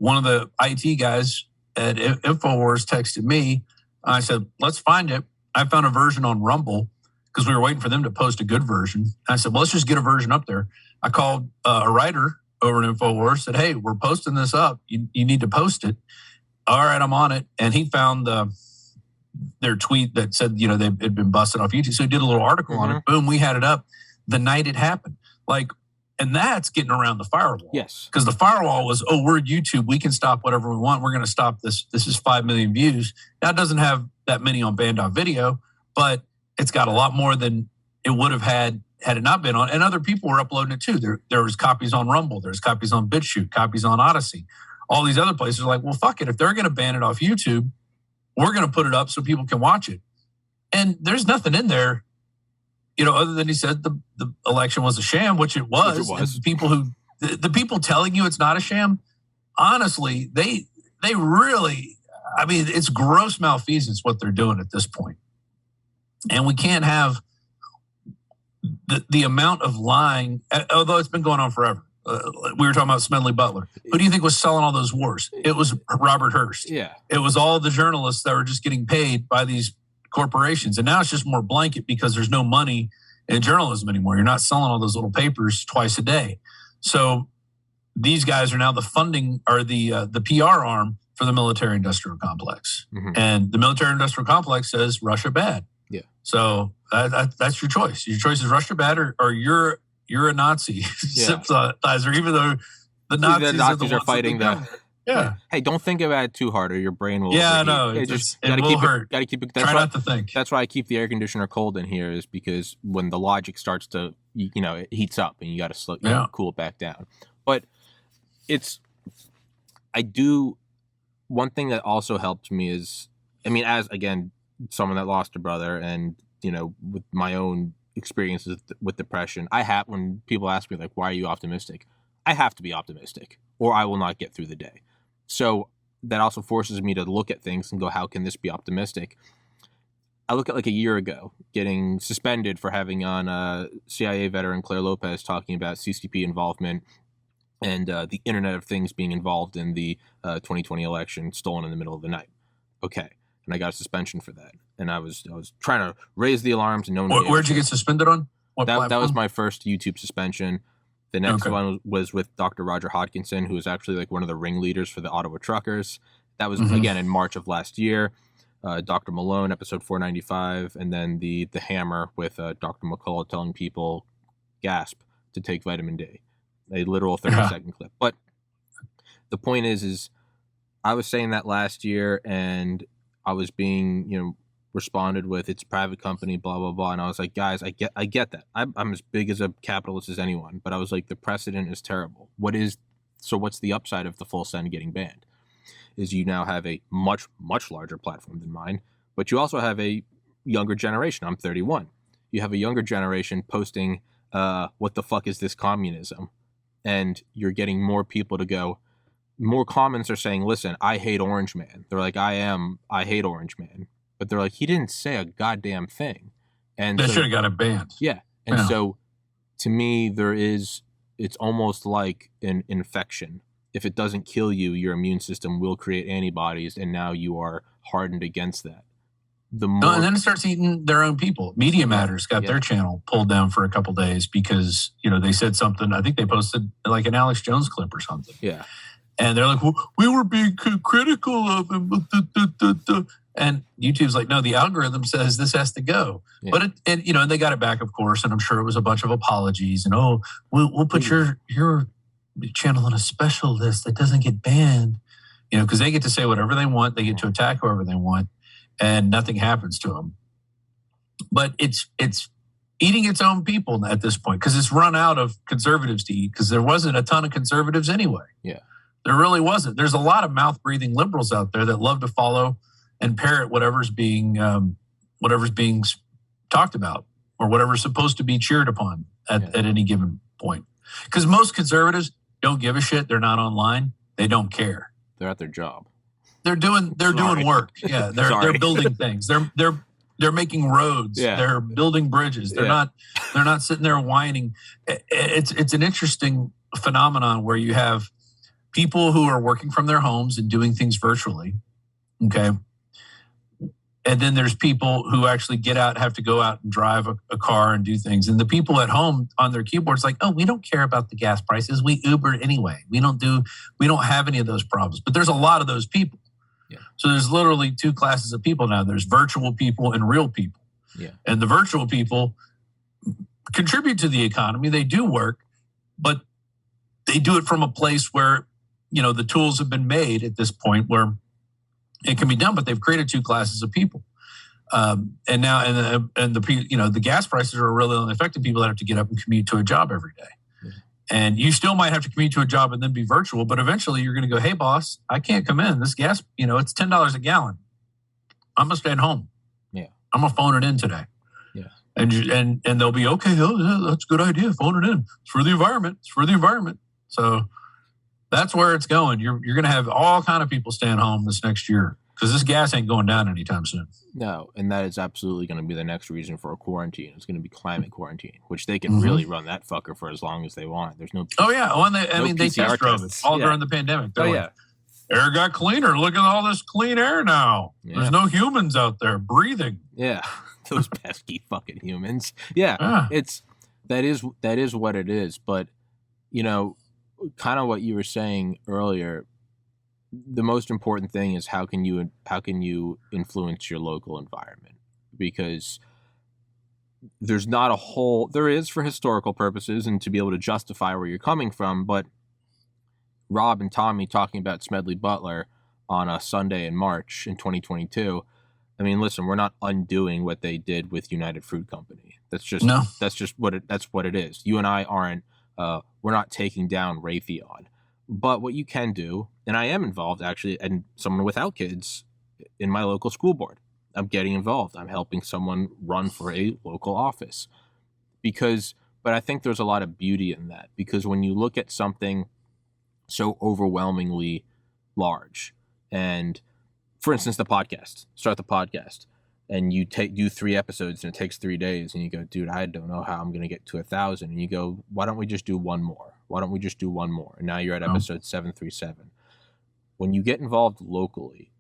of the IT guys at InfoWars texted me. I said, let's find it. I found a version on Rumble, because we were waiting for them to post a good version. I said, well, let's just get a version up there. I called a writer over at InfoWars, said, hey, we're posting this up. You need to post it. All right, I'm on it. And he found their tweet that said, they had been busted off YouTube. So he did a little article on it. Boom, we had it up the night it happened. And that's getting around the firewall. Yes. Because the firewall was, we're YouTube. We can stop whatever we want. We're going to stop this. This is 5 million views. Now, it doesn't have that many on Band.video, but it's got a lot more than it would have had it not been on. And other people were uploading it too. There was copies on Rumble. There's copies on BitChute, copies on Odyssey. All these other places are like, well, fuck it. If they're going to ban it off YouTube, we're going to put it up so people can watch it. And there's nothing in there, other than he said the election was a sham, which it was. And the people telling you it's not a sham, honestly, they really, it's gross malfeasance what they're doing at this point. And we can't have the amount of lying, although it's been going on forever. We were talking about Smedley Butler. Who do you think was selling all those wars? It was Robert Hearst. Yeah. It was all the journalists that were just getting paid by these corporations. And now it's just more blanket because there's no money in journalism anymore. You're not selling all those little papers twice a day. So these guys are now the funding or the PR arm for the military-industrial complex. And the military-industrial complex says Russia bad. Yeah. So that's your choice. Your choice is Russia bad or you're a Nazi sympathizer, even though the Nazis are fighting them. Yeah. Hey, don't think about it too hard, or your brain will. Yeah, no, it will hurt. Got to keep it. Try not to think. That's why I keep the air conditioner cold in here, is because when the logic starts to, it heats up, and you got to cool it back down. But one thing that also helped me is, as again, someone that lost a brother, and with my own experiences with depression, when people ask me like, why are you optimistic? I have to be optimistic, or I will not get through the day. So that also forces me to look at things and go, how can this be optimistic? I look at like a year ago, getting suspended for having on CIA veteran Claire Lopez talking about CCP involvement and the Internet of Things being involved in the 2020 election, stolen in the middle of the night. Okay. And I got a suspension for that. And I was trying to raise the alarms, and no one. Where'd you get suspended on? That was my first YouTube suspension. The next one was with Dr. Roger Hodkinson, who was actually like one of the ringleaders for the Ottawa truckers. That was again in March of last year. Dr. Malone, episode 495, and then the Hammer with Dr. McCullough telling people, gasp, to take vitamin D. A literal 30-second clip. But the point is I was saying that last year, and I was being, responded with, it's a private company, blah, blah, blah. And I was like, guys, I get that. I'm as big as a capitalist as anyone, but I was like, the precedent is terrible. What's the upside of the Full Send getting banned? Is you now have a much, much larger platform than mine, but you also have a younger generation. I'm 31. You have a younger generation posting, what the fuck is this communism? And you're getting more people to go, more comments are saying, listen, I hate Orange Man. They're like, I hate Orange Man. But they're like, he didn't say a goddamn thing. And they should have got it banned. Yeah. And so to me, there is it's almost like an infection. If it doesn't kill you, your immune system will create antibodies, and now you are hardened against that. And then it starts eating their own people. Media Matters got their channel pulled down for a couple of days because, they said something. I think they posted like an Alex Jones clip or something. Yeah. And they're like, well, we were being critical of him. And YouTube's like, no, the algorithm says this has to go. Yeah. But and they got it back, of course. And I'm sure it was a bunch of apologies. And, we'll put your channel on a special list that doesn't get banned, because they get to say whatever they want. They get to attack whoever they want. And nothing happens to them. But it's eating its own people at this point because it's run out of conservatives to eat because there wasn't a ton of conservatives anyway. Yeah. There really wasn't. There's a lot of mouth-breathing liberals out there that love to follow and parrot whatever's being talked about or whatever's supposed to be cheered upon at any given point. Because most conservatives don't give a shit. They're not online. They don't care. They're at their job. They're doing work. Yeah, they're building things. They're making roads. Yeah. They're building bridges. They're not sitting there whining. It's an interesting phenomenon where you have people who are working from their homes and doing things virtually. Okay. And then there's people who actually get out, have to go out and drive a car and do things. And the people at home on their keyboards like, oh, we don't care about the gas prices. We Uber anyway. We don't have any of those problems. But there's a lot of those people. Yeah. So there's literally two classes of people now. There's virtual people and real people. Yeah. And the virtual people contribute to the economy. They do work, but they do it from a place where, the tools have been made at this point where it can be done, but they've created two classes of people. And now, the gas prices are really only affecting people that have to get up and commute to a job every day. And you still might have to commute to a job and then be virtual, but eventually you're going to go, hey, boss, I can't come in. This gas, it's $10 a gallon. I'm going to stay at home. Yeah. I'm going to phone it in today. Yeah. And they'll be, okay, that's a good idea. Phone it in. It's for the environment. So that's where it's going. You're going to have all kind of people staying home this next year because this gas ain't going down anytime soon. No, and that is absolutely going to be the next reason for a quarantine. It's going to be climate quarantine, which they can really run that fucker for as long as they want. There's no. Oh yeah, well, they test drove it all during the pandemic. They're air got cleaner. Look at all this clean air now. Yeah. There's no humans out there breathing. Yeah, those pesky fucking humans. Yeah, that is what it is. But kind of what you were saying earlier. The most important thing is how can you influence your local environment, because there is for historical purposes and to be able to justify where you're coming from. But Rob and Tommy talking about Smedley Butler on a Sunday in March in 2022. I mean, listen, we're not undoing what they did with United Fruit Company. That's what it is. You and I aren't. We're not taking down Raytheon. But what you can do, and I am involved actually, and someone without kids in my local school board, I'm getting involved. I'm helping someone run for a local office but I think there's a lot of beauty in that, because when you look at something so overwhelmingly large, and for instance, start the podcast, and you do 3 episodes and it takes 3 days, and you go, dude, I don't know how I'm going to get to 1,000. And you go, why don't we just do one more? And now you're at episode 737. When you get involved locally,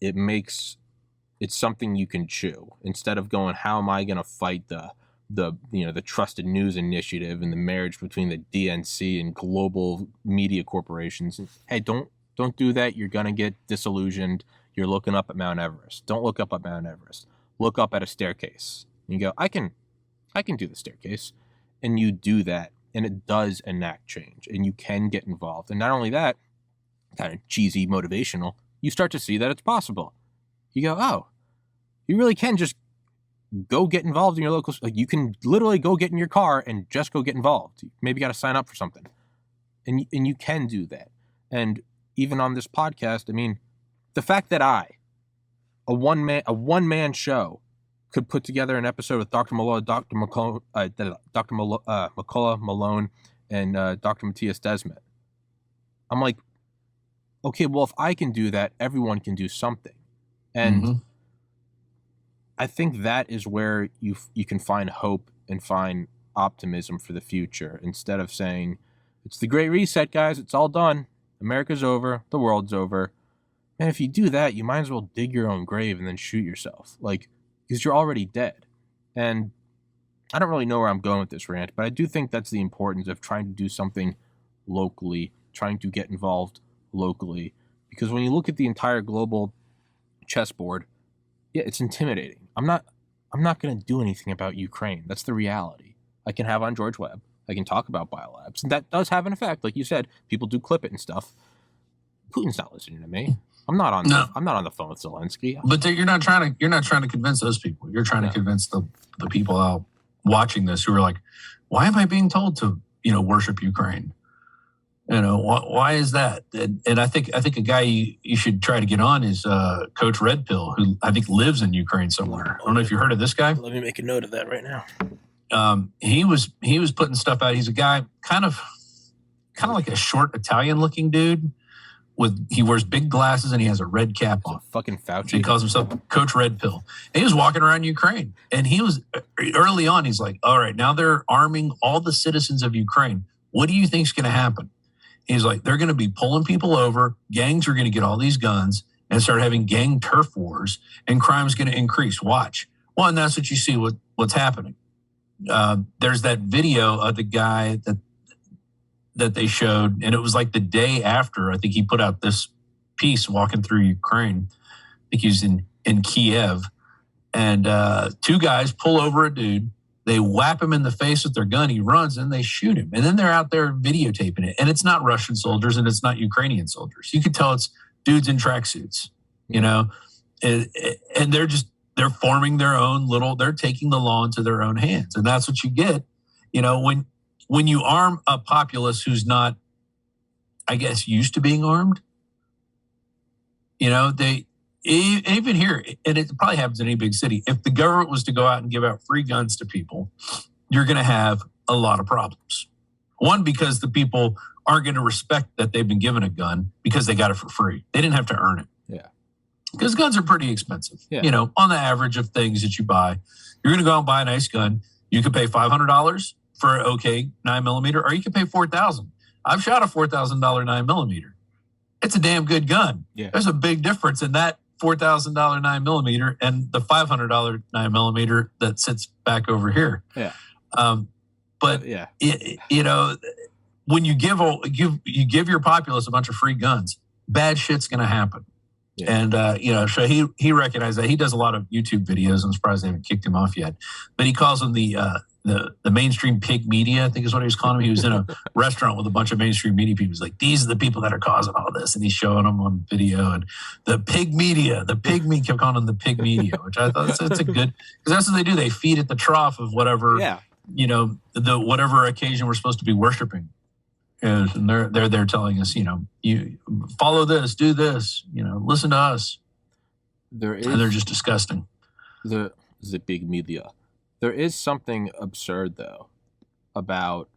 it's something you can chew, instead of going, how am I going to fight the Trusted News Initiative and the marriage between the DNC and global media corporations. Hey, don't do that. You're going to get disillusioned. You're looking up at Mount Everest. Don't look up at Mount Everest. Look up at a staircase. And you go, I can do the staircase. And you do that, and it does enact change, and you can get involved. And not only that, kind of cheesy motivational, you start to see that it's possible. You go, oh, you really can just go get involved in your local, like you can literally go get in your car and just go get involved. Maybe you got to sign up for something. And you can do that. And even on this podcast, I mean, the fact that a one-man show could put together an episode with Dr. McCullough Malone and Dr. Matthias Desmet. I'm like, okay, well, if I can do that, everyone can do something. And I think that is where you can find hope and find optimism for the future, instead of saying, It's the Great Reset, guys. It's all done. America's over. The world's over. And if you do that, you might as well dig your own grave and then shoot yourself. Like, because you're already dead. And I don't really know where I'm going with this rant, but I do think that's the importance of trying to do something locally, trying to get involved locally. Because when you look at the entire global chessboard, yeah, it's intimidating. I'm not going to do anything about Ukraine. That's the reality. I can have on George Webb. I can talk about biolabs. And that does have an effect. Like you said, people do clip it and stuff. Putin's not listening to me. I'm not on the phone with Zelensky. But you're not trying to convince those people. You're trying to convince the people out watching this who are like, why am I being told to, worship Ukraine? Why is that? And I think a guy you should try to get on is Coach Red Pill, who I think lives in Ukraine somewhere. I don't know if you heard of this guy. Let me make a note of that right now. He was putting stuff out. He's a guy kind of like a short Italian looking dude. He wears big glasses and he has a red cap on. Fucking Fauci. He calls himself Coach Red Pill. And he was walking around Ukraine. And he was early on, he's like, all right, now they're arming all the citizens of Ukraine. What do you think's going to happen? He's like, they're going to be pulling people over. Gangs are going to get all these guns and start having gang turf wars, and crime's going to increase. Watch. Well, and that's what you see what's happening. There's that video of the guy that they showed, and it was like the day after, I think he put out this piece walking through Ukraine. I think he was in Kiev. And two guys pull over a dude. They whap him in the face with their gun. He runs, and they shoot him. And then they're out there videotaping it. And it's not Russian soldiers, and it's not Ukrainian soldiers. You could tell it's dudes in tracksuits, and they're forming their own they're taking the law into their own hands. And that's what you get, when you arm a populace who's not, I guess, used to being armed. They even here, and it probably happens in any big city, if the government was to go out and give out free guns to people, you're going to have a lot of problems. One, because the people aren't going to respect that they've been given a gun because they got it for free. They didn't have to earn it. Yeah. Because guns are pretty expensive. Yeah. On the average of things that you buy, you're going to go out and buy a nice gun. You could pay $500 for an okay 9mm, or you can pay $4,000. I've shot a $4,000 9mm. It's a damn good gun. Yeah. There's a big difference in that $4,000 9mm and the $500 9mm that sits back over here. Yeah. But yeah, when you give your populace a bunch of free guns, bad shit's going to happen. Yeah. And so he recognized that. He does a lot of YouTube videos. I'm surprised they haven't kicked him off yet. But he calls them the mainstream pig media, I think is what he was calling them. He was in a restaurant with a bunch of mainstream media people. He's like, these are the people that are causing all this. And he's showing them on video. And the pig media, kept calling them the pig media, which I thought that's a good, because that's what they do. They feed at the trough of whatever, the whatever occasion we're supposed to be worshiping. And they're telling us, you follow this, do this, listen to us. And they're just disgusting. The big media. There is something absurd, though, about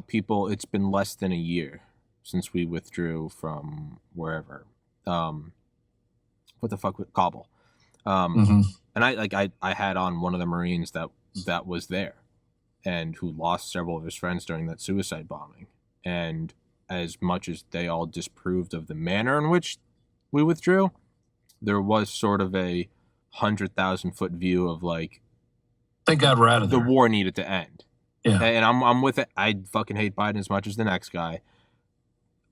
people. It's been less than a year since we withdrew from wherever. What the fuck with Kabul? And I had on one of the Marines that was there, and who lost several of his friends during that suicide bombing. And as much as they all disproved of the manner in which we withdrew, there was sort of a 100,000-foot view of like, thank God we're out of there. The war needed to end. Yeah. And I'm with it. I fucking hate Biden as much as the next guy.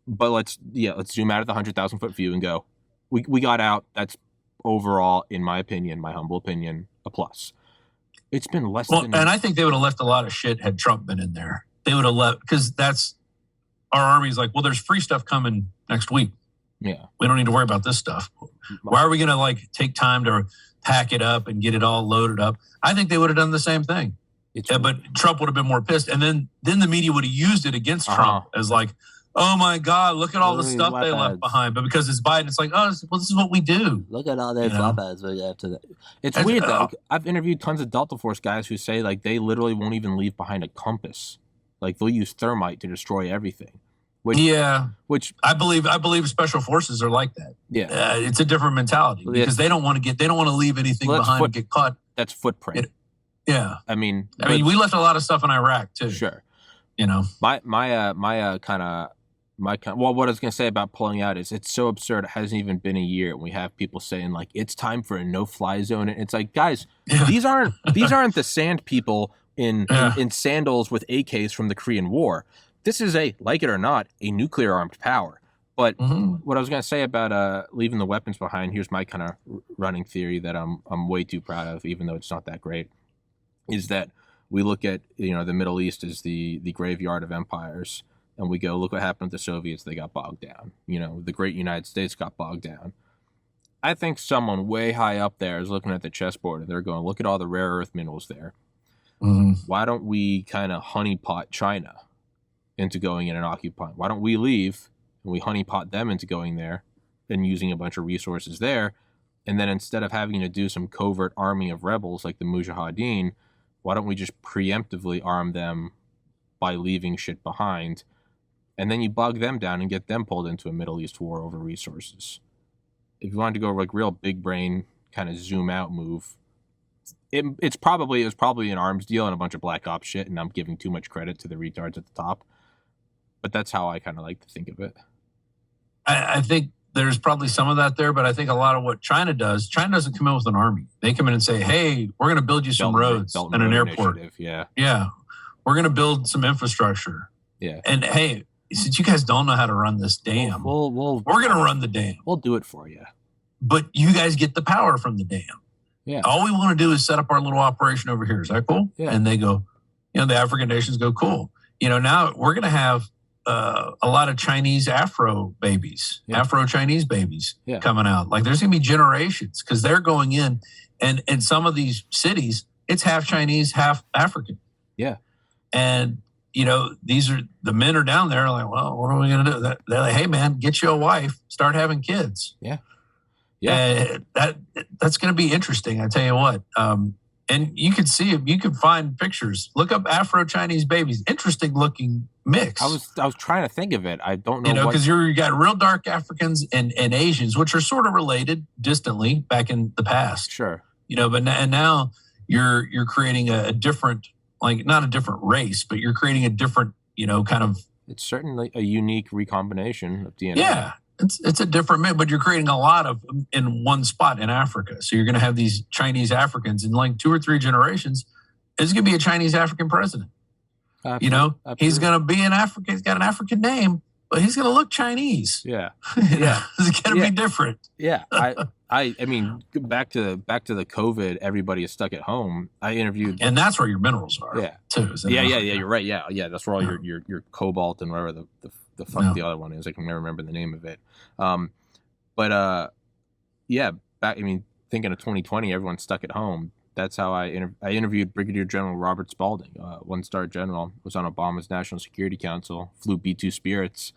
But let's zoom out of the 100,000-foot view and go, we got out. That's overall, in my opinion, my humble opinion, a plus. It's been less than... and I think they would have left a lot of shit had Trump been in there. They would have left, because that's... Our Army's like, well, there's free stuff coming next week. Yeah. We don't need to worry about this stuff. Why are we going to take time to pack it up and get it all loaded up? I think they would have done the same thing. But Trump would have been more pissed. And then the media would have used it against Trump as like, oh my God, look at all the stuff they left behind. But because it's Biden, it's like, this is what we do. Look at all their weapons after that. It's weird though. I've interviewed tons of Delta Force guys who say like they literally won't even leave behind a compass. Like they'll use thermite to destroy everything. Which I believe special forces are like that. Yeah, it's a different mentality because they don't want to leave anything behind and get caught. That's footprint. Yeah, I mean, we left a lot of stuff in Iraq too. Sure, Well, what I was gonna say about pulling out is it's so absurd. It hasn't even been a year, and we have people saying like it's time for a no-fly zone. And it's like, guys, Yeah. these aren't the sand people in Yeah. in sandals with AKs from the Korean War. This is like it or not, a nuclear armed power. But what I was gonna say about leaving the weapons behind, here's my kind of running theory that I'm way too proud of, even though it's not that great, is that we look at the Middle East as the graveyard of empires, and we go, look what happened to the Soviets. They got bogged down. The great United States got bogged down. I think someone way high up there is looking at the chessboard and they're going, look at all the rare earth minerals there. Why don't we kind of honeypot China into going in and occupying? Why don't we leave and we honeypot them into going there and using a bunch of resources there? And then instead of having to do some covert arming of rebels like the Mujahideen, why don't we just preemptively arm them by leaving shit behind? And then you bog them down and get them pulled into a Middle East war over resources. If you wanted to go like real big brain kind of zoom out move, it was probably an arms deal and a bunch of black ops shit, and I'm giving too much credit to the retards at the top. But that's how I kind of like to think of it. I think there's probably some of that there, but I think a lot of what China doesn't come in with an army. They come in and say, hey, we're going to build you some roads and an airport. Yeah. Yeah. We're going to build some infrastructure. Yeah. And hey, since you guys don't know how to run this dam, we're going to run the dam. We'll do it for you. But you guys get the power from the dam. Yeah. All we want to do is set up our little operation over here. Is that cool? Yeah. And they go, the African nations go, cool. Now we're going to have a lot of Chinese Afro babies, Afro-Chinese babies coming out. Like there's going to be generations because they're going in. And in some of these cities, it's half Chinese, half African. Yeah. And, these are the men are down there like, well, what are we going to do? They're like, hey, man, get you a wife, start having kids. Yeah. Yeah. That's going to be interesting. I tell you what. And you could see you could find pictures. Look up Afro-Chinese babies. Interesting looking mix. I was trying to think of it. I don't know. Because you got real dark Africans and Asians, which are sort of related distantly back in the past. Sure. But now you're creating a different, like not a different race, but you're creating a different, kind of. It's certainly a unique recombination of DNA. Yeah. It's a different mix, but you're creating a lot of them in one spot in Africa. So you're going to have these Chinese Africans in like 2 or 3 generations. There's going to be a Chinese African president. Absolutely. He's going to be an African. He's got an African name, but he's going to look Chinese. Yeah. It's going to be different. Yeah. I mean, back to the COVID, everybody is stuck at home. I interviewed, and that's where your minerals are. Yeah. Too. Yeah. You're right. Yeah. That's where all your cobalt and whatever the fuck the other one is. I can never remember the name of it. Thinking of 2020, everyone's stuck at home. That's how I interviewed Brigadier General Robert Spalding, 1-star general, was on Obama's National Security Council, flew B-2 Spirits,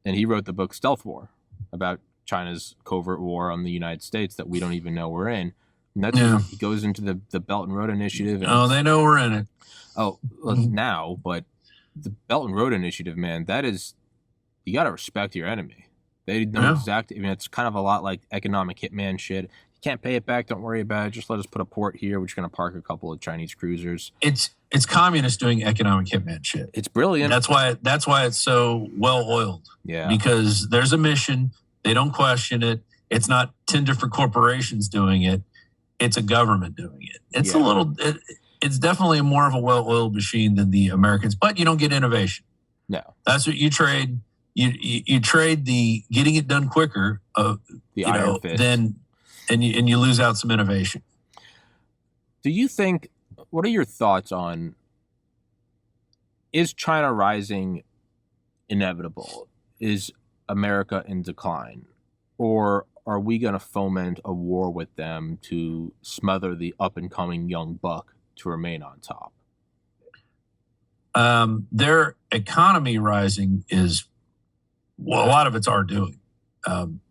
and he wrote the book Stealth War about China's covert war on the United States that we don't even know we're in. And that's he goes into the Belt and Road Initiative. And they know we're in it. Now, but the Belt and Road Initiative, man, that is, you got to respect your enemy. They know exactly. I mean, it's kind of a lot like economic hitman shit. You can't pay it back. Don't worry about it. Just let us put a port here. We're just going to park a couple of Chinese cruisers. It's communists doing economic hitman shit. It's brilliant. That's why it's so well oiled. Yeah. Because there's a mission. They don't question it. It's not 10 different corporations doing it. It's a government doing it. It's a little. It's definitely more of a well-oiled machine than the Americans, but you don't get innovation. No. That's what you trade. You trade the getting it done quicker the iron fist. And you lose out some innovation. Do you think, what are your thoughts on, is China rising inevitable? Is America in decline? Or are we going to foment a war with them to smother the up-and-coming young buck to remain on top? Their economy rising is, well, a lot of it's our doing.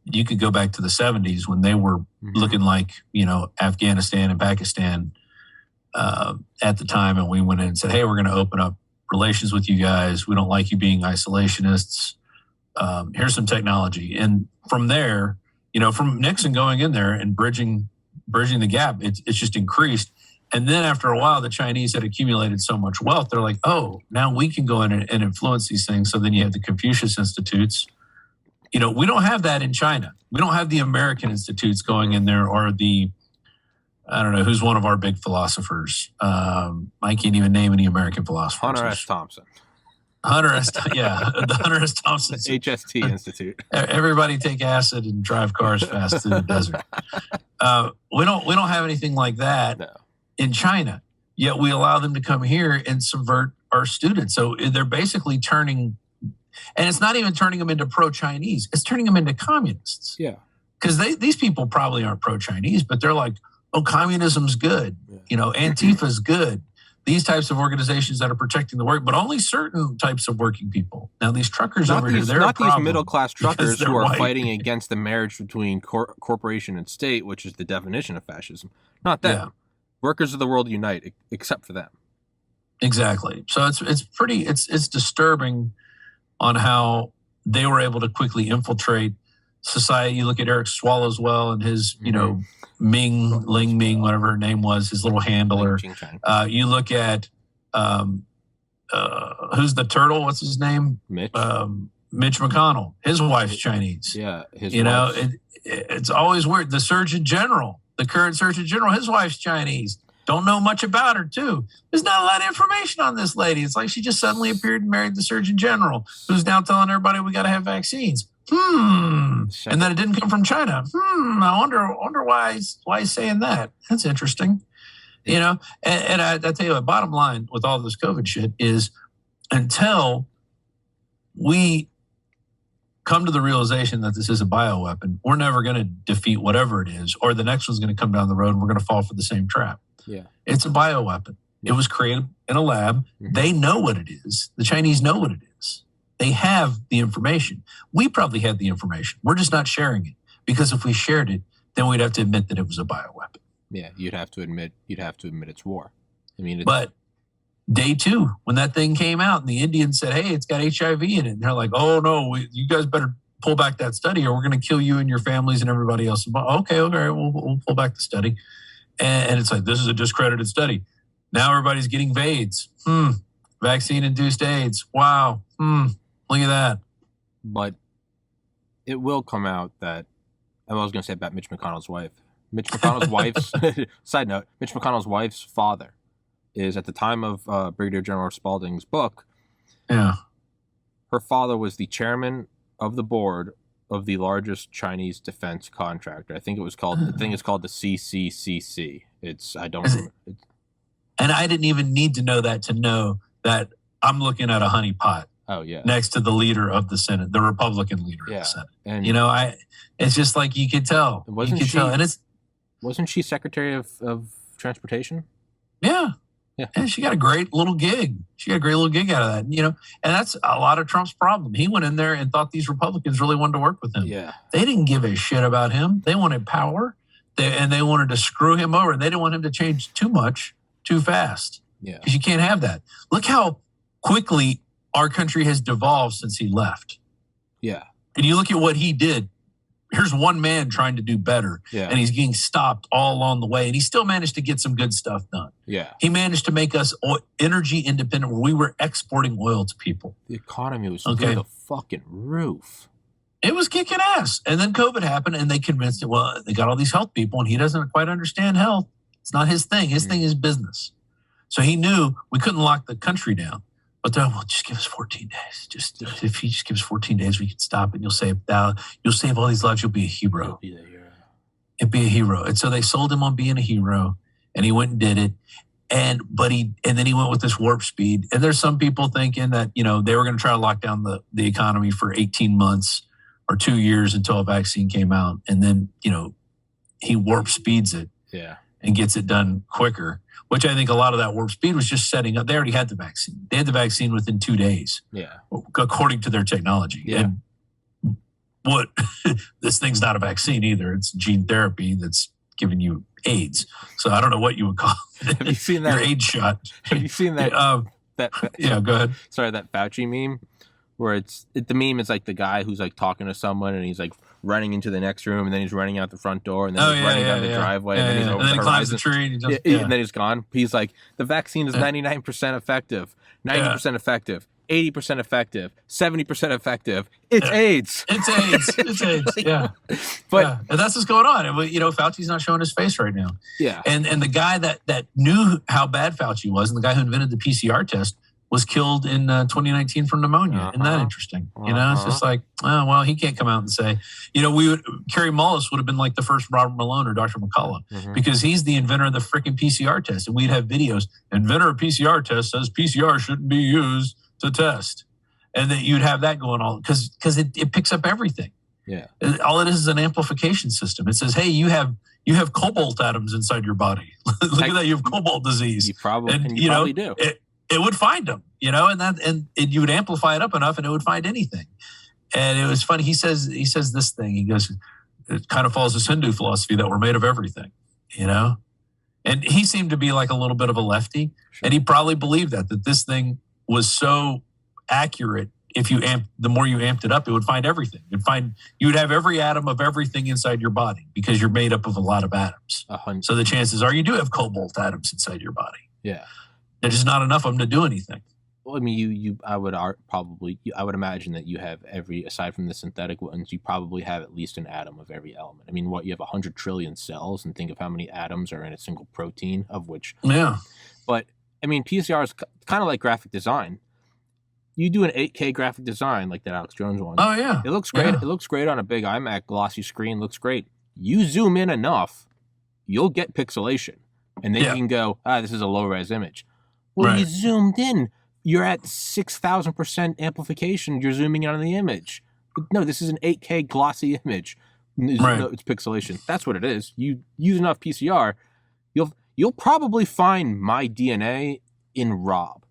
You could go back to the 70s when they were looking like, Afghanistan and Pakistan at the time. And we went in and said, hey, we're going to open up relations with you guys. We don't like you being isolationists. Here's some technology. And from there, from Nixon going in there and bridging the gap, it's just increased. And then after a while, the Chinese had accumulated so much wealth, they're like, oh, now we can go in and influence these things. So then you have the Confucius Institutes. We don't have that in China. We don't have the American institutes going in there, or I don't know, who's one of our big philosophers. I can't even name any American philosophers. Hunter S. Thompson. The Hunter S. Thompson. HST Institute. Everybody take acid and drive cars fast through the desert. We don't have anything like that in China. Yet we allow them to come here and subvert our students. So they're basically turning. And it's not even turning them into pro-Chinese. It's turning them into communists. Yeah. Because these people probably aren't pro-Chinese, but they're like, oh, communism's good. Yeah. Antifa's good. These types of organizations that are protecting the work, but only certain types of working people. Now, these truckers over here, they're not these middle-class truckers who are white. Fighting against the marriage between corporation and state, which is the definition of fascism. Not them. Yeah. Workers of the world unite, except for them. Exactly. So it's disturbing on how they were able to quickly infiltrate society. You look at Eric Swallowswell and his, Ling Ming, whatever her name was, his little handler. You look at who's the turtle? What's his name? Mitch. Mitch McConnell. His wife's Chinese. Yeah. It's always weird. The Surgeon General, the current Surgeon General, his wife's Chinese. Don't know much about her, too. There's not a lot of information on this lady. It's like she just suddenly appeared and married the Surgeon General, who's now telling everybody we got to have vaccines. And then it didn't come from China. I wonder why he's saying that. That's interesting. And I tell you, the bottom line with all this COVID shit is until we come to the realization that this is a bioweapon, we're never going to defeat whatever it is, or the next one's going to come down the road and we're going to fall for the same trap. Yeah. It's a bioweapon. Yeah. It was created in a lab. Mm-hmm. They know what it is. The Chinese know what it is. They have the information. We probably had the information. We're just not sharing it, because if we shared it, then we'd have to admit that it was a bioweapon. Yeah, you'd have to admit it's war. But day 2, when that thing came out and the Indians said, hey, it's got HIV in it, and they're like, oh, no, you guys better pull back that study or we're going to kill you and your families and everybody else. Okay, we'll pull back the study. And it's like, this is a discredited study. Now everybody's getting VAIDS. Vaccine-induced AIDS. Wow. Look at that. But it will come out that, I was going to say about Mitch McConnell's wife. Mitch McConnell's wife's, side note, Mitch McConnell's wife's father is, at the time of Brigadier General Spaulding's book, her father was the chairman of the board of the largest Chinese defense contractor. I think it's called the CCCC. And I didn't even need to know that to know that I'm looking at a honeypot. Oh yeah. Next to the leader of the Senate, the Republican leader of the Senate. And it's just like you could tell. Wasn't she Secretary of Transportation? Yeah. Yeah. And she got a great little gig. She got a great little gig out of that. And that's a lot of Trump's problem. He went in there and thought these Republicans really wanted to work with him. Yeah. They didn't give a shit about him. They wanted power. They wanted to screw him over. They didn't want him to change too much, too fast. Yeah. Because you can't have that. Look how quickly our country has devolved since he left. Yeah. And you look at what he did. Here's one man trying to do better, and he's getting stopped all along the way, and he still managed to get some good stuff done. Yeah. He managed to make us energy independent, where we were exporting oil to people. The economy was through the fucking roof. It was kicking ass. And then COVID happened, and they convinced it, well, they got all these health people, and he doesn't quite understand health. It's not his thing. His thing is business. So he knew we couldn't lock the country down. But they're, well, just give us 14 days. If he just gives 14 days, we can stop it. You'll save all these lives. You'll be a hero. It'd be a hero. And so they sold him on being a hero, and he went and did it. And then he went with this warp speed. And there's some people thinking that they were going to try to lock down the economy for 18 months or 2 years until a vaccine came out, and then he warp speeds it. Yeah. And gets it done quicker, which I think a lot of that warp speed was just setting up. They already had the vaccine. They had the vaccine within 2 days. Yeah. According to their technology. Yeah. And this thing's not a vaccine either. It's gene therapy that's giving you AIDS. So I don't know what you would call it. Have you seen that? Your AIDS shot. Have you seen that? Yeah, go ahead. Sorry, that Fauci meme where the meme is like the guy who's like talking to someone and he's like running into the next room and then he's running out the front door and then he's running down the driveway and then he's over and then the he climbs the horizon. tree and, And then he's gone. He's like, the vaccine is 99% effective, 90% effective, 80% effective, 70% effective. It's AIDS. It's AIDS. It's AIDS. Yeah. But and that's what's going on. And Fauci's not showing his face right now. Yeah. And the guy that knew how bad Fauci was, and the guy who invented the PCR test, was killed in 2019 from pneumonia. Isn't that interesting? It's just like, oh, well, he can't come out and say, Kerry Mullis would have been like the first Robert Malone or Dr. McCullough, because he's the inventor of the freaking PCR test. And we'd have videos, inventor of PCR test says PCR shouldn't be used to test. And then you'd have that going on because it picks up everything. Yeah. All it is an amplification system. It says, hey, you have cobalt atoms inside your body. Look at that, you have cobalt disease. You probably do. It would find them, and you would amplify it up enough and it would find anything. And it was funny. He says this thing. He goes, it kind of follows this Hindu philosophy that we're made of everything, And he seemed to be like a little bit of a lefty. Sure. And he probably believed that this thing was so accurate. If the more you amped it up, it would find everything. You would have every atom of everything inside your body because you're made up of a lot of atoms. 100. So the chances are you do have cobalt atoms inside your body. Yeah. There's just not enough of them to do anything. Well, I mean, I would imagine that you have aside from the synthetic ones, you probably have at least an atom of every element. I mean, you have 100 trillion cells, and think of how many atoms are in a single protein, of which. Yeah. But I mean, PCR is kind of like graphic design. You do an 8K graphic design like that Alex Jones one. Oh yeah, it looks great. Yeah. It looks great on a big iMac glossy screen. Looks great. You zoom in enough, you'll get pixelation, and then you can go, this is a low res image. Well, you zoomed in. You're at 6,000% amplification. You're zooming in on the image. No, this is an 8K glossy image. No, it's pixelation. That's what it is. You use enough PCR, you'll probably find my DNA in Rob,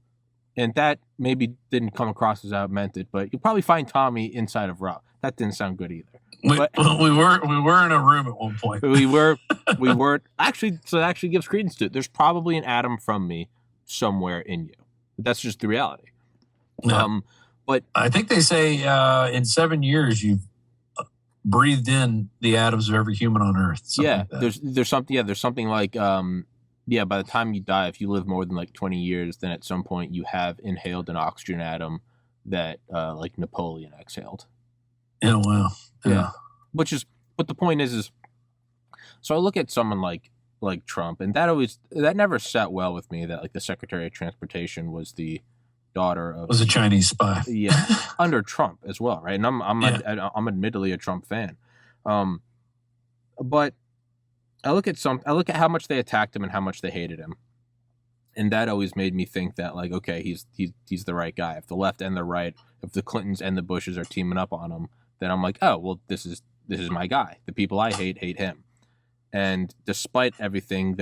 and that maybe didn't come across as I meant it, but you'll probably find Tommy inside of Rob. That didn't sound good either. We were in a room at one point. we were actually. So it actually gives credence to it. There's probably an atom from me somewhere in you. But that's just the reality. Yeah. But I think they say in 7 years you've breathed in the atoms of every human on Earth. Yeah, like there's something like by the time you die, if you live more than like 20 years, then at some point you have inhaled an oxygen atom that like Napoleon exhaled. Yeah, wow. Yeah. But the point is so I look at someone like Trump, and that never sat well with me, that like the Secretary of Transportation was the daughter of a Chinese spy. Yeah, under Trump as well, right? And I'm admittedly a Trump fan, but I look at how much they attacked him and how much they hated him, and that always made me think that like, okay, he's the right guy. If the left and the right, if the Clintons and the Bushes are teaming up on him, then I'm like, oh well, this is my guy. The people I hate him. And despite everything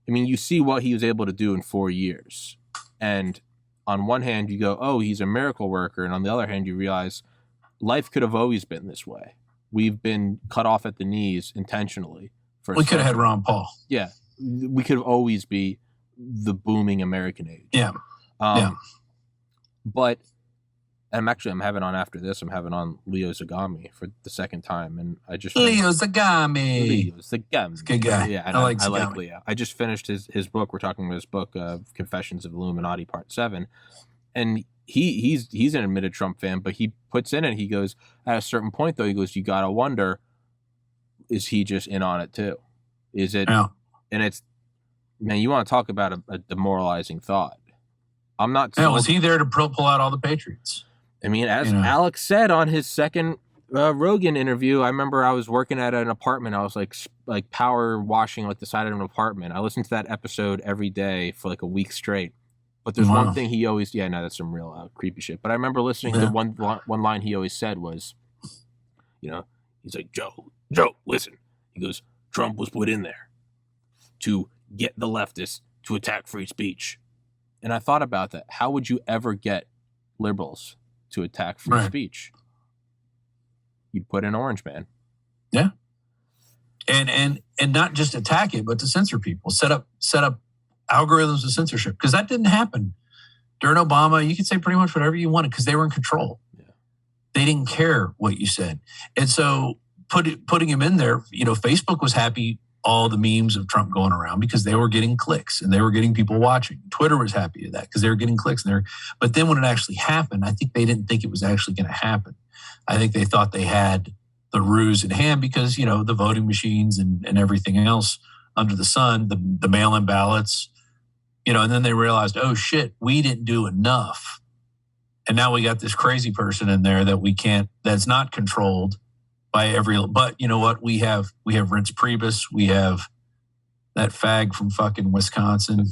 you see what he was able to do in 4 years. And on one hand, you go, oh, he's a miracle worker. And on the other hand, you realize life could have always been this way. We've been cut off at the knees intentionally. We could have had Ron Paul. Yeah. We could always be the booming American age. Yeah. But I'm having on after this. I'm having on Leo Zagami for the second time, and I just Leo Zagami. Good guy. Yeah, I like Leo. I just finished his book. We're talking about his book, Confessions of Illuminati, Part 7, and he's an admitted Trump fan, but he puts in it. He goes, at a certain point though, he goes, you gotta wonder, is he just in on it too? Is it? Yeah. And it's, man, you want to talk about a demoralizing thought. I'm not. Yeah, was he there to pull out all the patriots? I mean, as Alex said on his second Rogan interview, I remember I was working at an apartment. I was like power washing like the side of an apartment. I listened to that episode every day for like a week straight. But there's one thing he always, that's some real creepy shit. But I remember listening to one line he always said was, he's like, Joe, listen. He goes, Trump was put in there to get the leftists to attack free speech. And I thought about that. How would you ever get liberals to attack free speech? You'd put in Orange Man. Yeah. And not just attack it, but to censor people. Set up algorithms of censorship. Because that didn't happen during Obama, you could say pretty much whatever you wanted because they were in control. Yeah. They didn't care what you said. And so putting him in there, Facebook was happy all the memes of Trump going around because they were getting clicks and they were getting people watching. Twitter was happy with that because they were getting clicks. But then when it actually happened, I think they didn't think it was actually going to happen. I think they thought they had the ruse in hand because, the voting machines and everything else under the sun, the mail-in ballots, and then they realized, oh shit, we didn't do enough. And now we got this crazy person in there that's not controlled by but you know what? We have Reince Priebus. We have that fag from fucking Wisconsin.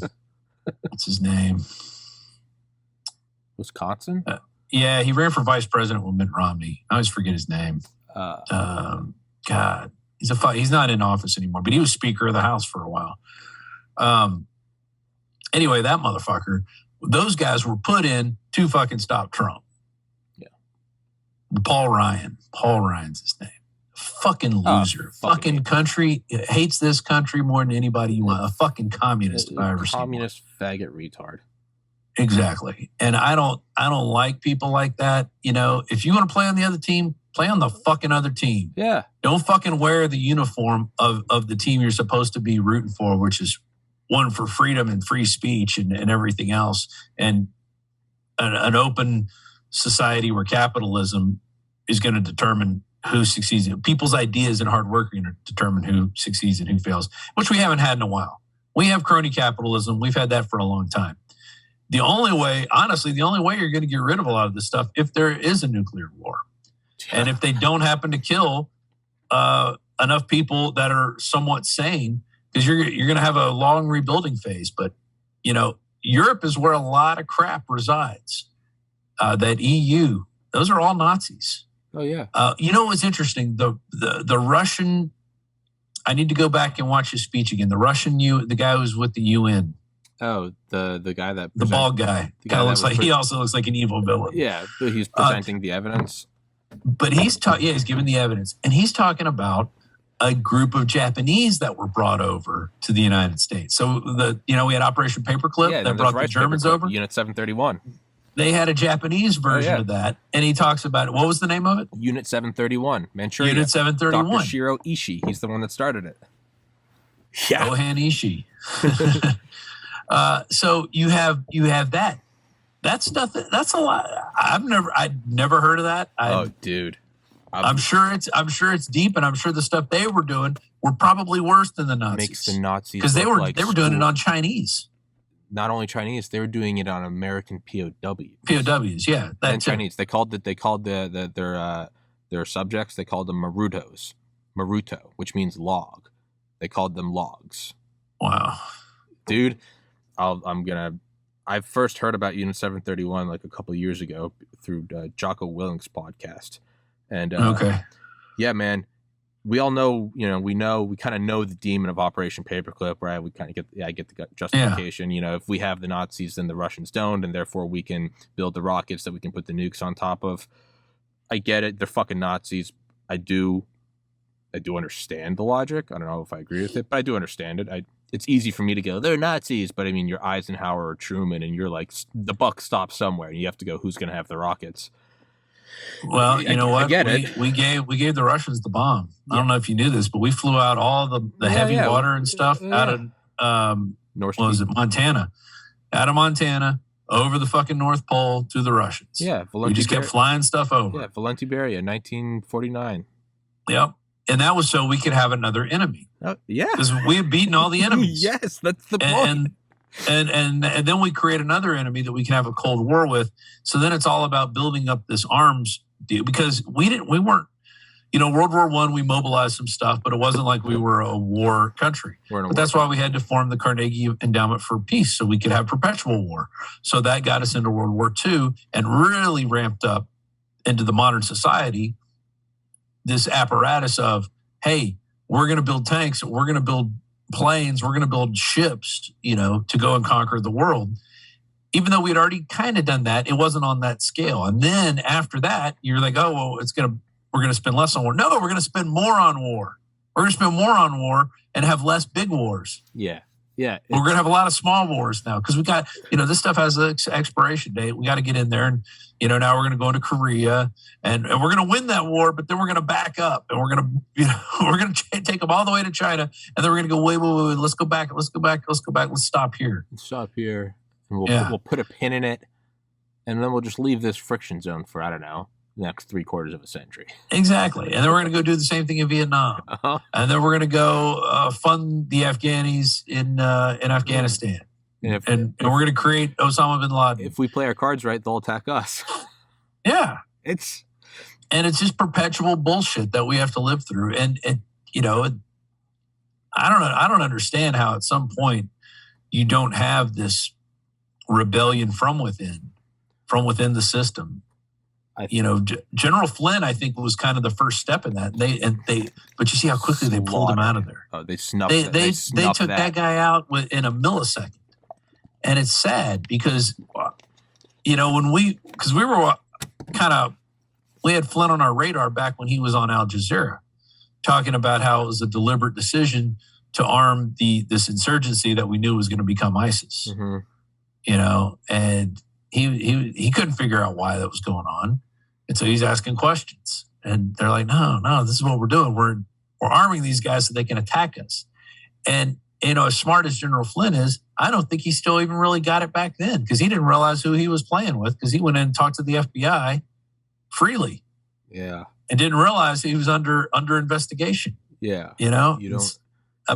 What's his name? Wisconsin? Yeah, he ran for vice president with Mitt Romney. I always forget his name. God, he's not in office anymore, but he was Speaker of the House for a while. Anyway, that motherfucker, those guys were put in to fucking stop Trump. Yeah. Paul Ryan's his name. Fucking loser. Fucking country hates this country more than anybody you want. A fucking communist if I ever seen one. Communist faggot retard. Exactly. And I don't like people like that. If you want to play on the other team, play on the fucking other team. Yeah. Don't fucking wear the uniform of the team you're supposed to be rooting for, which is one for freedom and free speech and everything else. And an open society where capitalism is going to determine who succeeds. People's ideas and hard work are going to determine who succeeds and who fails, which we haven't had in a while. We have crony capitalism. We've had that for a long time. The only way you're going to get rid of a lot of this stuff if there is a nuclear war. Yeah. And if they don't happen to kill enough people that are somewhat sane, because you're going to have a long rebuilding phase. But, Europe is where a lot of crap resides. That EU, those are all Nazis. Oh, yeah. What's interesting? The Russian, I need to go back and watch his speech again. The Russian, the guy who was with the UN. Oh, the guy that... The bald guy. He also looks like an evil villain. Yeah, but he's presenting the evidence. But he's giving the evidence. And he's talking about a group of Japanese that were brought over to the United States. So, we had Operation Paperclip that brought the Germans over. Unit 731. They had a Japanese version of that. And he talks about it. What was the name of it? Unit 731. Manchuria. Unit 731. Dr. Shiro Ishii. He's the one that started it. Yeah. Gohan Ishii. So you have that. That stuff. That's a lot. I'd never heard of that. Dude. I'm sure it's deep, and I'm sure the stuff they were doing were probably worse than the Nazis. Makes the Nazis because they were doing it on Chinese. Not only Chinese, they were doing it on American POWs. POWs, yeah, and Chinese. They called their subjects. They called them Marutos, Maruto, which means log. They called them logs. Wow, dude. I first heard about Unit 731 like a couple of years ago through Jocko Willink's podcast. And okay, yeah, man, we all know, we kind of know the demon of Operation Paperclip, right? We kind of get the justification. Yeah. If we have the Nazis, then the Russians don't, and therefore we can build the rockets that we can put the nukes on top of. I get it; they're fucking Nazis. I do understand the logic. I don't know if I agree with it, but I do understand it. It's easy for me to go, they're Nazis, but I mean, you're Eisenhower or Truman, and you're like, the buck stops somewhere, and you have to go, who's going to have the rockets? Well, you know what? I get it. We gave the Russians the bomb. Yeah. I don't know if you knew this, but we flew out all the heavy water and stuff out of Montana, out of Montana over the fucking North Pole to the Russians. Yeah, we just kept flying stuff over. Yeah, Valenti Beria, 1949. Yep. And that was so we could have another enemy. Yeah. Because we had beaten all the enemies. Yes, that's the point. And then we create another enemy that we can have a Cold War with. So then it's all about building up this arms deal. Because we weren't, World War I, we mobilized some stuff, but it wasn't like we were a war country. But that's why we had to form the Carnegie Endowment for Peace so we could have perpetual war. So that got us into World War II and really ramped up into the modern society this apparatus of, hey, we're going to build tanks, we're going to build planes, we're going to build ships, to go and conquer the world. Even though we'd already kind of done that, it wasn't on that scale. And then after that, you're like, oh, well, we're going to spend less on war. No, we're going to spend more on war. We're going to spend more on war and have less big wars. Yeah. Yeah. We're going to have a lot of small wars now because we got, this stuff has an expiration date. We got to get in there. And, now we're going to go into Korea and we're going to win that war, but then we're going to back up and we're going to, we're going to take them all the way to China. And then we're going to go, wait, let's go back. Let's stop here. And we'll put a pin in it. And then we'll just leave this friction zone for, I don't know, the next 3/4 of a century. Exactly. And then we're going to go do the same thing in Vietnam. Uh-huh. And then we're going to go fund the Afghanis in Afghanistan. And we're going to create Osama bin Laden. If we play our cards right, they'll attack us. Yeah. It's just perpetual bullshit that we have to live through. And I don't understand how at some point you don't have this rebellion from within the system. General Flynn, I think, was kind of the first step in that. But you see how quickly they pulled him out of there. Oh, they snuffed. They took that guy out in a millisecond, and it's sad because, we had Flynn on our radar back when he was on Al Jazeera, talking about how it was a deliberate decision to arm this insurgency that we knew was going to become ISIS. Mm-hmm. And he couldn't figure out why that was going on. And so he's asking questions. And they're like, no, this is what we're doing. We're arming these guys so they can attack us. And, as smart as General Flynn is, I don't think he still even really got it back then because he didn't realize who he was playing with because he went in and talked to the FBI freely. Yeah. And didn't realize he was under investigation. Yeah. You don't.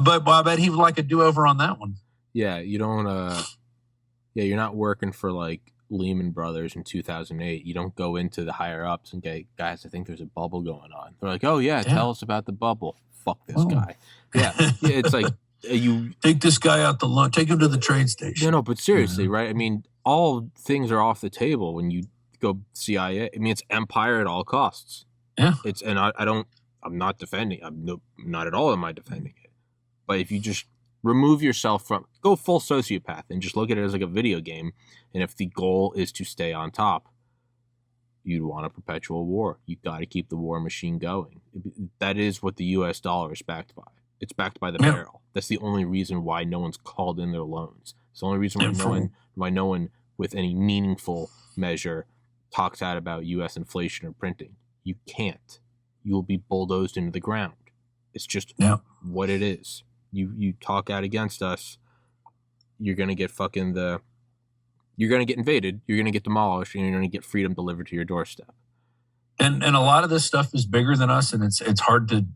But I bet he would like a do-over on that one. Yeah. You don't. You're not working for like Lehman Brothers in 2008. You don't go into the higher ups and get, guys, I think there's a bubble going on. They're like, oh yeah, tell us about the bubble. Fuck this guy. Yeah. It's like you take this guy out to lunch, take him to the train station. No, but seriously, right? I mean, all things are off the table when you go CIA. I mean, it's empire at all costs. Yeah. I'm not defending. Not at all am I defending it. But if you just remove yourself from, go full sociopath and just look at it as like a video game. And if the goal is to stay on top, you'd want a perpetual war. You got to keep the war machine going. That is what the U.S. dollar is backed by. It's backed by the barrel. That's the only reason why no one's called in their loans. It's the only reason why no one with any meaningful measure talks out about U.S. inflation or printing. You can't. You will be bulldozed into the ground. It's just what it is. You talk out against us, you're gonna get you're gonna get invaded, you're gonna get demolished, and you're gonna get freedom delivered to your doorstep. And a lot of this stuff is bigger than us, and it's hard to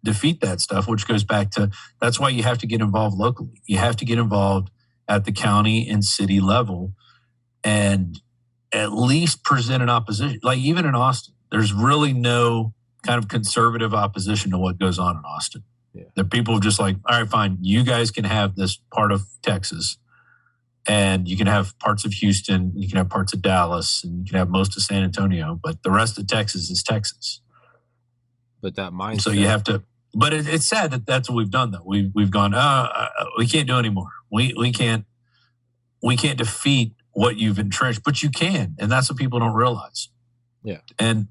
defeat that stuff, which goes back to that's why you have to get involved locally. You have to get involved at the county and city level, and at least present an opposition. Like even in Austin, there's really no kind of conservative opposition to what goes on in Austin. Yeah. The people are just like, all right, fine. You guys can have this part of Texas and you can have parts of Houston. You can have parts of Dallas and you can have most of San Antonio, but the rest of Texas is Texas. But that mindset. So you have to, but it's sad that that's what we've done though. We've gone, we can't do anymore. We can't defeat what you've entrenched, but you can. And that's what people don't realize. Yeah. And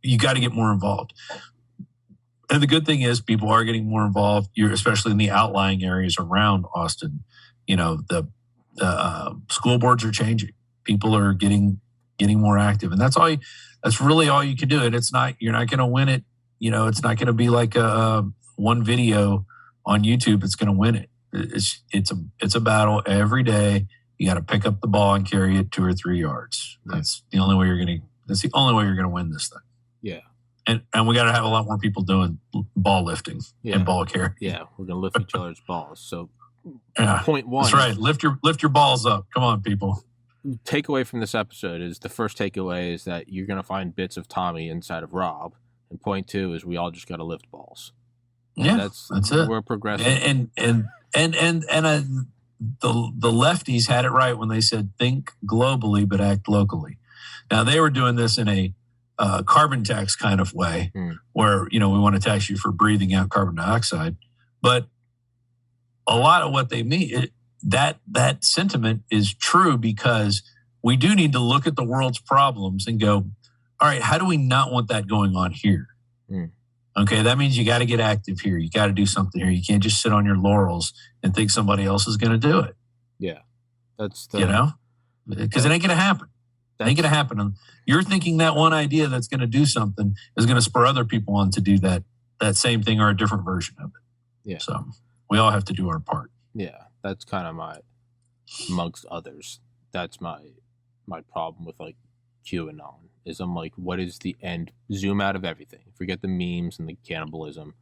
you got to get more involved. And the good thing is people are getting more involved. Especially in the outlying areas around Austin. The school boards are changing. People are getting more active, and that's really all you can do. And you're not going to win it. It's not going to be like one video on YouTube that's going to win it. It's a battle every day. You got to pick up the ball and carry it 2 or 3 yards. That's the only way you're going to win this thing. Yeah. And we got to have a lot more people doing ball lifting and ball carry. Yeah, we're going to lift each other's balls. So, point one. That's right. Lift your balls up. Come on, people. Takeaway from this episode is the first takeaway is that you're going to find bits of Tommy inside of Rob. And point 2 is we all just got to lift balls. And that's it. We're progressive. And the lefties had it right when they said think globally but act locally. Now they were doing this in a carbon tax kind of way where, we want to tax you for breathing out carbon dioxide. But a lot of what they mean, that sentiment is true because we do need to look at the world's problems and go, all right, how do we not want that going on here? Okay, that means you got to get active here. You got to do something here. You can't just sit on your laurels and think somebody else is going to do it. Yeah, that's because it ain't going to happen. It ain't going to happen. And you're thinking that one idea that's going to do something is going to spur other people on to do that same thing or a different version of it. Yeah. So we all have to do our part. Yeah, that's kind of amongst others, that's my problem with like QAnon is I'm like, what is the end? Zoom out of everything. Forget the memes and the cannibalism.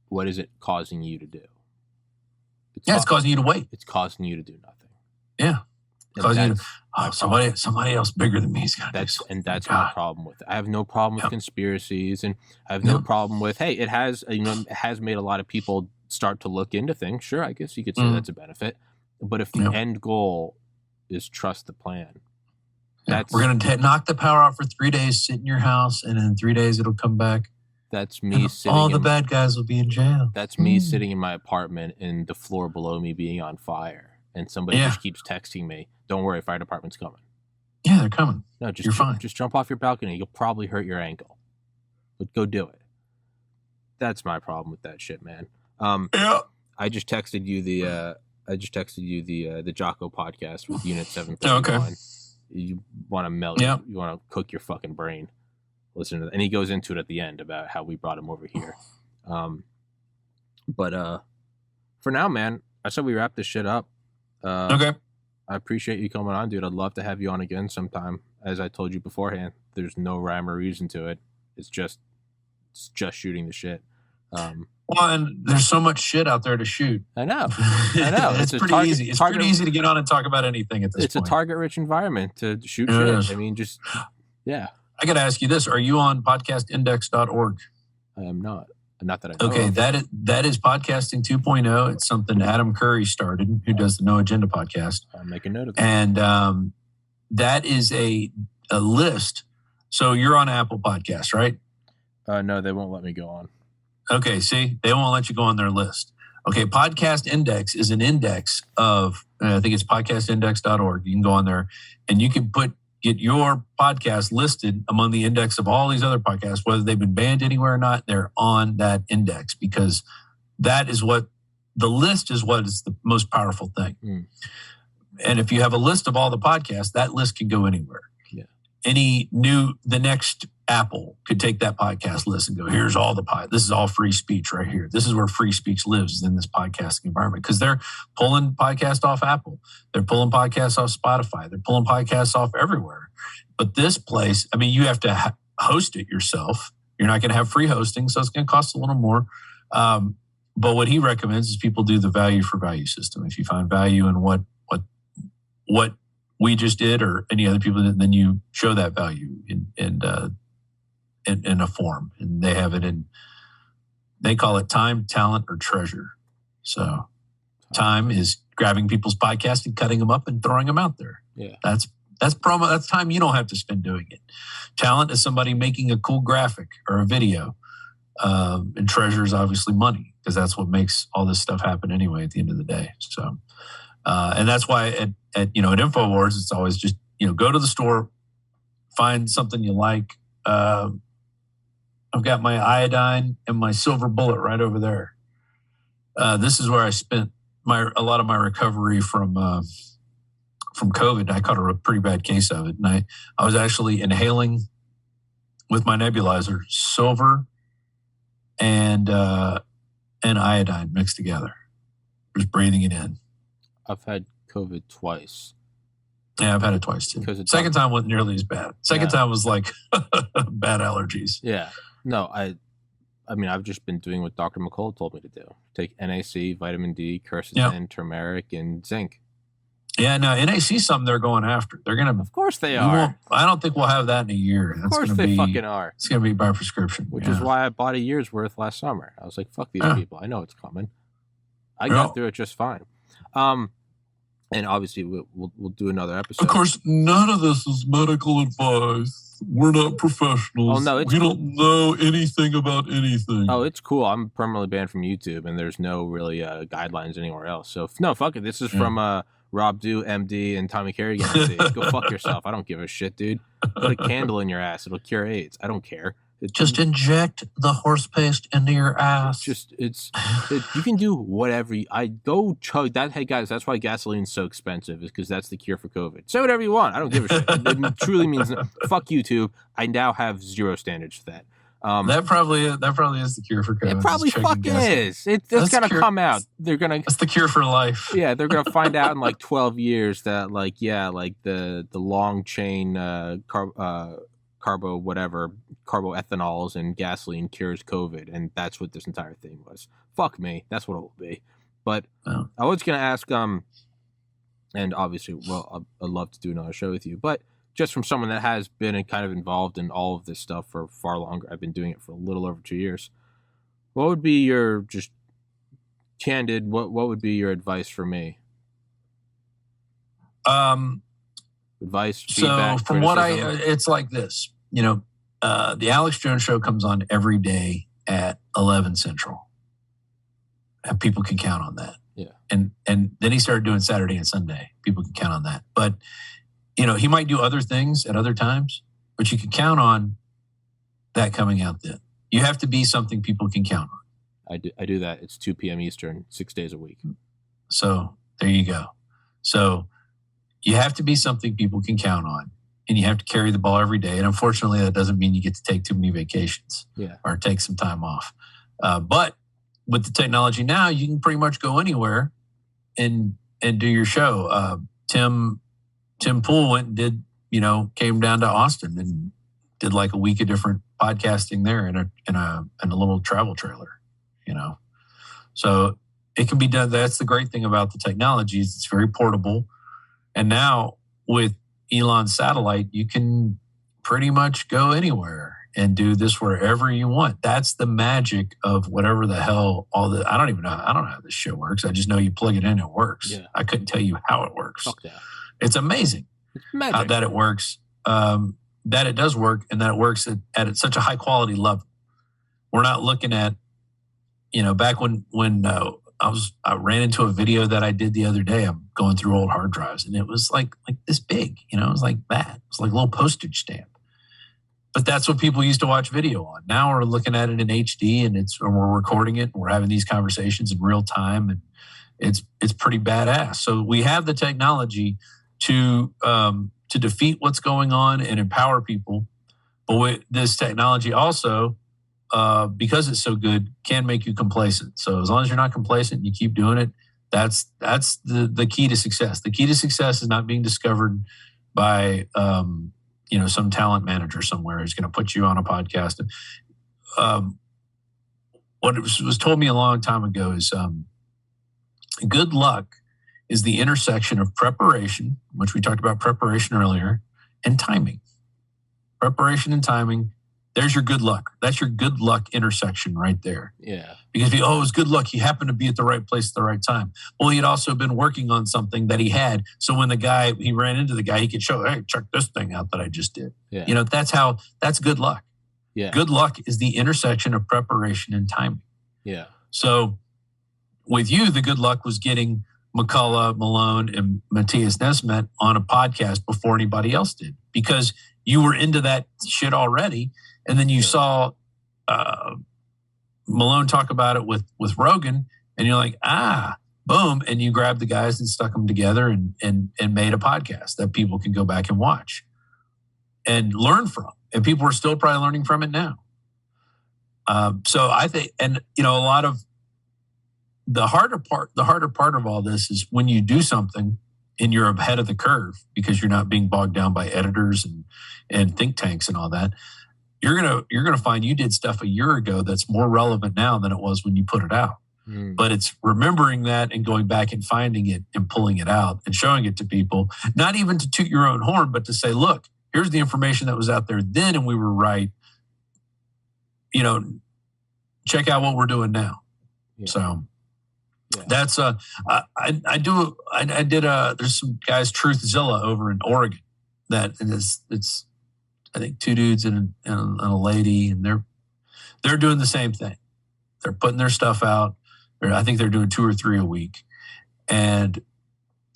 What is it causing you to do? It's causing you to wait. It's causing you to do nothing. Yeah. Somebody else bigger than me is going to do something. And that's my problem with it. I have no problem with conspiracies, and I have no problem with, hey, it has made a lot of people start to look into things. Sure, I guess you could say that's a benefit. But if the end goal is trust the plan, we're going to knock the power out for 3 days, sit in your house, and in 3 days it'll come back. That's me sitting. All the bad guys will be in jail. That's me sitting in my apartment and the floor below me being on fire, and somebody just keeps texting me, "Don't worry, fire department's coming." Yeah, they're coming. No, you're fine. Just jump off your balcony. You'll probably hurt your ankle, but go do it. That's my problem with that shit, man. I just texted you the Jocko podcast with Unit 731. Okay. You want to melt? You want to cook your fucking brain. Listen to that, and he goes into it at the end about how we brought him over here. But for now, man, I said we wrap this shit up. Okay. I appreciate you coming on, dude. I'd love to have you on again sometime. As I told you beforehand, there's no rhyme or reason to it. It's just shooting the shit. Well, and there's so much shit out there to shoot. I know. It's pretty easy. It's pretty easy to get on and talk about anything at this point. It's a target-rich environment to shoot shit. I mean, I got to ask you this. Are you on podcastindex.org? I am not. Not that I know. Okay, that is podcasting 2.0. It's something Adam Curry started, who does the No Agenda podcast. I'll make a note of that. And that is a list. So you're on Apple Podcasts, right? No, they won't let me go on. Okay, see? They won't let you go on their list. Okay, Podcast Index is an index of, I think it's podcastindex.org. You can go on there and you can get your podcast listed among the index of all these other podcasts, whether they've been banned anywhere or not. They're on that index because that is the list is what is the most powerful thing. And if you have a list of all the podcasts, that list can go anywhere. Yeah. The next Apple could take that podcast list and go, here's all this is all free speech right here. This is where free speech lives, is in this podcasting environment, because they're pulling podcasts off Apple. They're pulling podcasts off Spotify. They're pulling podcasts off everywhere. But this place, I mean, you have to host it yourself. You're not going to have free hosting, so it's going to cost a little more. But what he recommends is people do the value for value system. If you find value in what we just did or any other people did, then you show that value in a form, and they have it they call it time, talent, or treasure. So time is grabbing people's podcasts and cutting them up and throwing them out there. Yeah. That's promo. That's time you don't have to spend doing it. Talent is somebody making a cool graphic or a video. And treasure is obviously money, because that's what makes all this stuff happen anyway at the end of the day. So, and that's why at InfoWars, it's always just, go to the store, find something you like. I've got my iodine and my silver bullet right over there. This is where I spent a lot of my recovery from COVID. I caught a pretty bad case of it, and I was actually inhaling with my nebulizer silver and iodine mixed together. Just breathing it in. I've had COVID twice. Yeah, I've had it twice too. Second time wasn't nearly as bad. Second time was like bad allergies. Yeah. No, I mean, I've just been doing what Dr. McCullough told me to do. Take NAC, vitamin D, quercetin, turmeric, and zinc. Yeah, no, NAC is something they're going after. They're going to... Of course they are. I don't think we'll have that in a year. Of course they fucking are. It's going to be by prescription. Which is why I bought a year's worth last summer. I was like, fuck these people. I know it's coming. I got through it just fine. And obviously, we'll do another episode. Of course, none of this is medical advice. We're not professionals. Oh, no, we don't know anything about anything. Oh, it's cool. I'm permanently banned from YouTube, and there's no really guidelines anywhere else. So, no, fuck it. This is from Rob Dew, MD, and Tommy Carrigan, MD. Go fuck yourself. I don't give a shit, dude. Put a candle in your ass. It'll cure AIDS. I don't care. Just inject the horse paste into your ass. You can do whatever. I go chug that. Hey guys, that's why gasoline's so expensive, is because that's the cure for COVID. Say whatever you want. I don't give a shit. It truly means fuck YouTube. I now have zero standards for that. That probably is the cure for COVID. It probably fucking is. It's gonna come out. That's the cure for life. Yeah, they're gonna find out in like 12 years that the long chain carboethanols and gasoline cures COVID, and that's what this entire thing was. Fuck me, that's what it will be. But I was gonna ask, and obviously, well, I'd love to do another show with you, but just from someone that has been kind of involved in all of this stuff for far longer. I've been doing it for a little over 2 years. What would be your, just candid, what would be your advice for me? Advice, feedback, so from criticism? It's like this, the Alex Jones Show comes on every day at 11 Central. And people can count on that. Yeah. And then he started doing Saturday and Sunday. People can count on that. But he might do other things at other times, but you can count on that coming out then. You have to be something people can count on. I do that. It's 2 p.m. Eastern, 6 days a week. So there you go. So you have to be something people can count on, and you have to carry the ball every day. And unfortunately, that doesn't mean you get to take too many vacations or take some time off. But with the technology now, you can pretty much go anywhere and do your show. Tim Pool went and did, came down to Austin and did like a week of different podcasting there in a little travel trailer, So it can be done. That's the great thing about the technology is it's very portable. And now with Elon's satellite, you can pretty much go anywhere and do this wherever you want. That's the magic of whatever the hell I don't know how this shit works. I just know you plug it in, it works. Yeah. I couldn't tell you how it works. Fuck yeah. It's amazing that it works, that it does work, and that it works at such a high quality level. We're not looking at, back when I ran into a video that I did the other day. I'm going through old hard drives, and it was like this big, it was like that. It was like a little postage stamp. But that's what people used to watch video on. Now we're looking at it in HD, and we're recording it, and we're having these conversations in real time, and it's pretty badass. So we have the technology to defeat what's going on and empower people. But with this technology also, because it's so good, can make you complacent. So as long as you're not complacent and you keep doing it, that's the key to success. The key to success is not being discovered by some talent manager somewhere who's going to put you on a podcast. What was told me a long time ago is good luck is the intersection of preparation, which we talked about preparation earlier, and timing. Preparation and timing, there's your good luck. That's your good luck intersection right there. Yeah. Because it was good luck. He happened to be at the right place at the right time. Well, he had also been working on something that he had. So when he ran into the guy, he could show, hey, check this thing out that I just did. Yeah. That's good luck. Yeah. Good luck is the intersection of preparation and timing. Yeah. So with you, the good luck was getting McCullough, Malone, and Matthias Nesmet on a podcast before anybody else did, because you were into that shit already. And then you saw Malone talk about it with Rogan, and you're like, boom. And you grabbed the guys and stuck them together and made a podcast that people can go back and watch and learn from. And people are still probably learning from it now. So I think, and a lot of the harder part of all this is when you do something and you're ahead of the curve because you're not being bogged down by editors and think tanks and all that. You're gonna find you did stuff a year ago that's more relevant now than it was when you put it out. But it's remembering that and going back and finding it and pulling it out and showing it to people, not even to toot your own horn, but to say, look, here's the information that was out there then and we were right. Check out what we're doing now. Yeah. So that's there's some guys, Truthzilla over in Oregon, that it's I think 2 dudes and a lady, and they're doing the same thing. They're putting their stuff out. I think they're doing 2 or 3 a week, and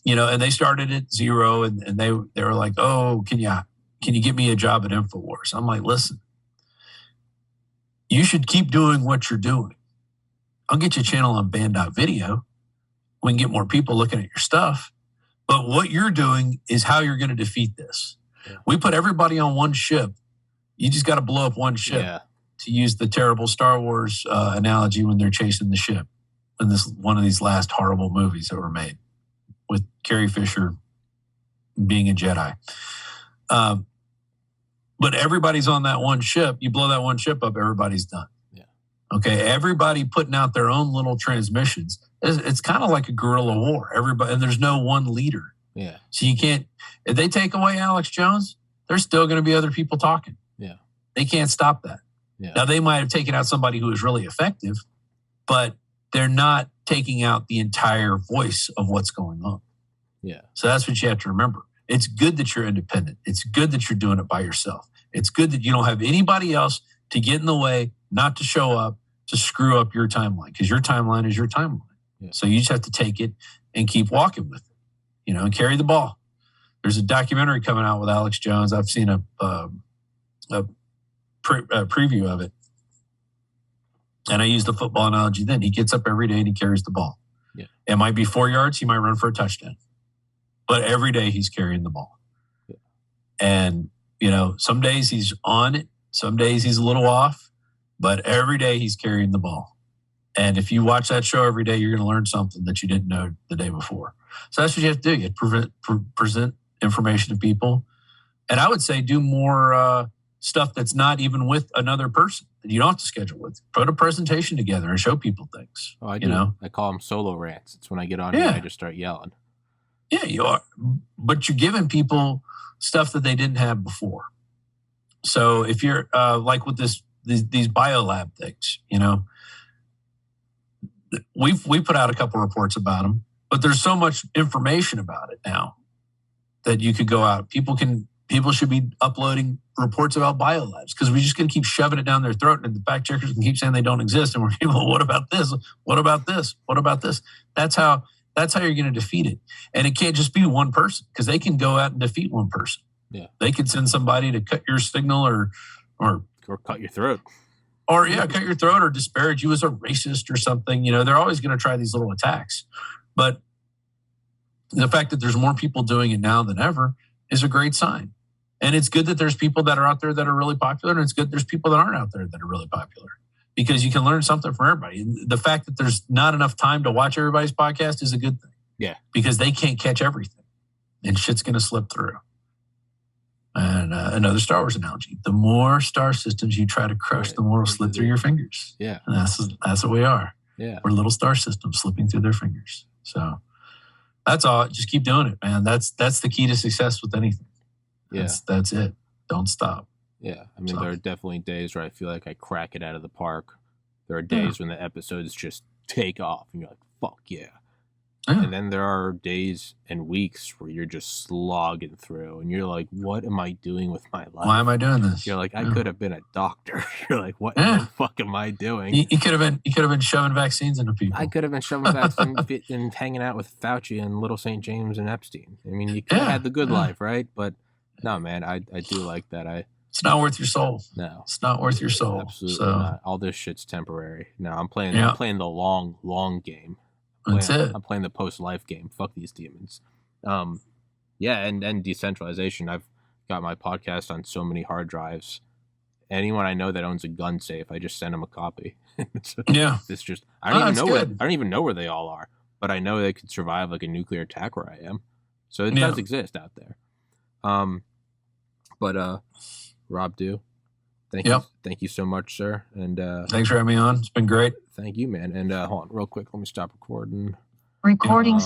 and they started at 0, and they were like, oh, can you get me a job at InfoWars? I'm like, listen, you should keep doing what you're doing. I'll get you a channel on band.video. We can get more people looking at your stuff. But what you're doing is how you're going to defeat this. Yeah. We put everybody on one ship. You just got to blow up one ship, to use the terrible Star Wars analogy when they're chasing the ship in this one of these last horrible movies that were made with Carrie Fisher being a Jedi. But everybody's on that one ship. You blow that one ship up, everybody's done. Yeah. Okay. Everybody putting out their own little transmissions. It's kind of like a guerrilla war. Everybody, and there's no one leader. Yeah. So you can't, if they take away Alex Jones, there's still going to be other people talking. Yeah. They can't stop that. Yeah. Now they might have taken out somebody who was really effective, but they're not taking out the entire voice of what's going on. Yeah. So that's what you have to remember. It's good that you're independent. It's good that you're doing it by yourself. It's good that you don't have anybody else to get in the way, not to show up, to screw up your timeline, because your timeline is your timeline. Yeah. So you just have to take it and keep walking with it, and carry the ball. There's a documentary coming out with Alex Jones. I've seen a preview of it. And I use the football analogy then. He gets up every day and he carries the ball. Yeah. It might be 4 yards. He might run for a touchdown. But every day he's carrying the ball. Yeah. And, some days he's on it. Some days he's a little off. But every day he's carrying the ball. And if you watch that show every day, you're going to learn something that you didn't know the day before. So that's what you have to do. You have to present information to people. And I would say do more stuff that's not even with another person that you don't have to schedule with. Put a presentation together and show people things. Oh, I do. I call them solo rants. It's when I get on here and I just start yelling. Yeah, you are. But you're giving people stuff that they didn't have before. So if you're like with these biolab things, we put out a couple reports about them, but there's so much information about it now that you could go out. People should be uploading reports about biolabs, because we're just going to keep shoving it down their throat, and the fact checkers can keep saying they don't exist. And we're like, well, what about this? What about this? What about this? That's how you're going to defeat it. And it can't just be one person, because they can go out and defeat one person. Yeah. They could send somebody to cut your signal or cut your throat. Or, cut your throat or disparage you as a racist or something. They're always going to try these little attacks. But the fact that there's more people doing it now than ever is a great sign. And it's good that there's people that are out there that are really popular, and it's good there's people that aren't out there that are really popular, because you can learn something from everybody. And the fact that there's not enough time to watch everybody's podcast is a good thing. Yeah. Because they can't catch everything, and shit's going to slip through. And another Star Wars analogy: the more star systems you try to crush, the more will slip through your fingers. Yeah. And that's what we are. Yeah. We're little star systems slipping through their fingers. So that's all. Just keep doing it, man. That's the key to success with anything. Yeah. That's it. Don't stop. Yeah. I mean, there are definitely days where I feel like I crack it out of the park. There are days when the episodes just take off and you're like, fuck yeah. And then there are days and weeks where you're just slogging through and you're like, what am I doing with my life? Why am I doing this? You're like, I could have been a doctor. You're like, what the fuck am I doing? You could have been shoving vaccines into people. I could have been shoving vaccines and hanging out with Fauci and Little St. James and Epstein. I mean, you could have had the good life, right? But no, man, I do like that. It's not worth your soul. No. It's not worth your soul. Absolutely not. All this shit's temporary. No, I'm playing the long game. That's it. I'm playing the post-life game. Fuck these demons. And decentralization. I've got my podcast on so many hard drives. Anyone I know that owns a gun safe, I just send them a copy. It's just I don't even know where they all are, but I know they could survive like a nuclear attack where I am. So it does exist out there. Rob Dew, thank you so much, sir. And thanks for having me on. It's been great. Thank you, man. And hold on real quick. Let me stop recording. Recording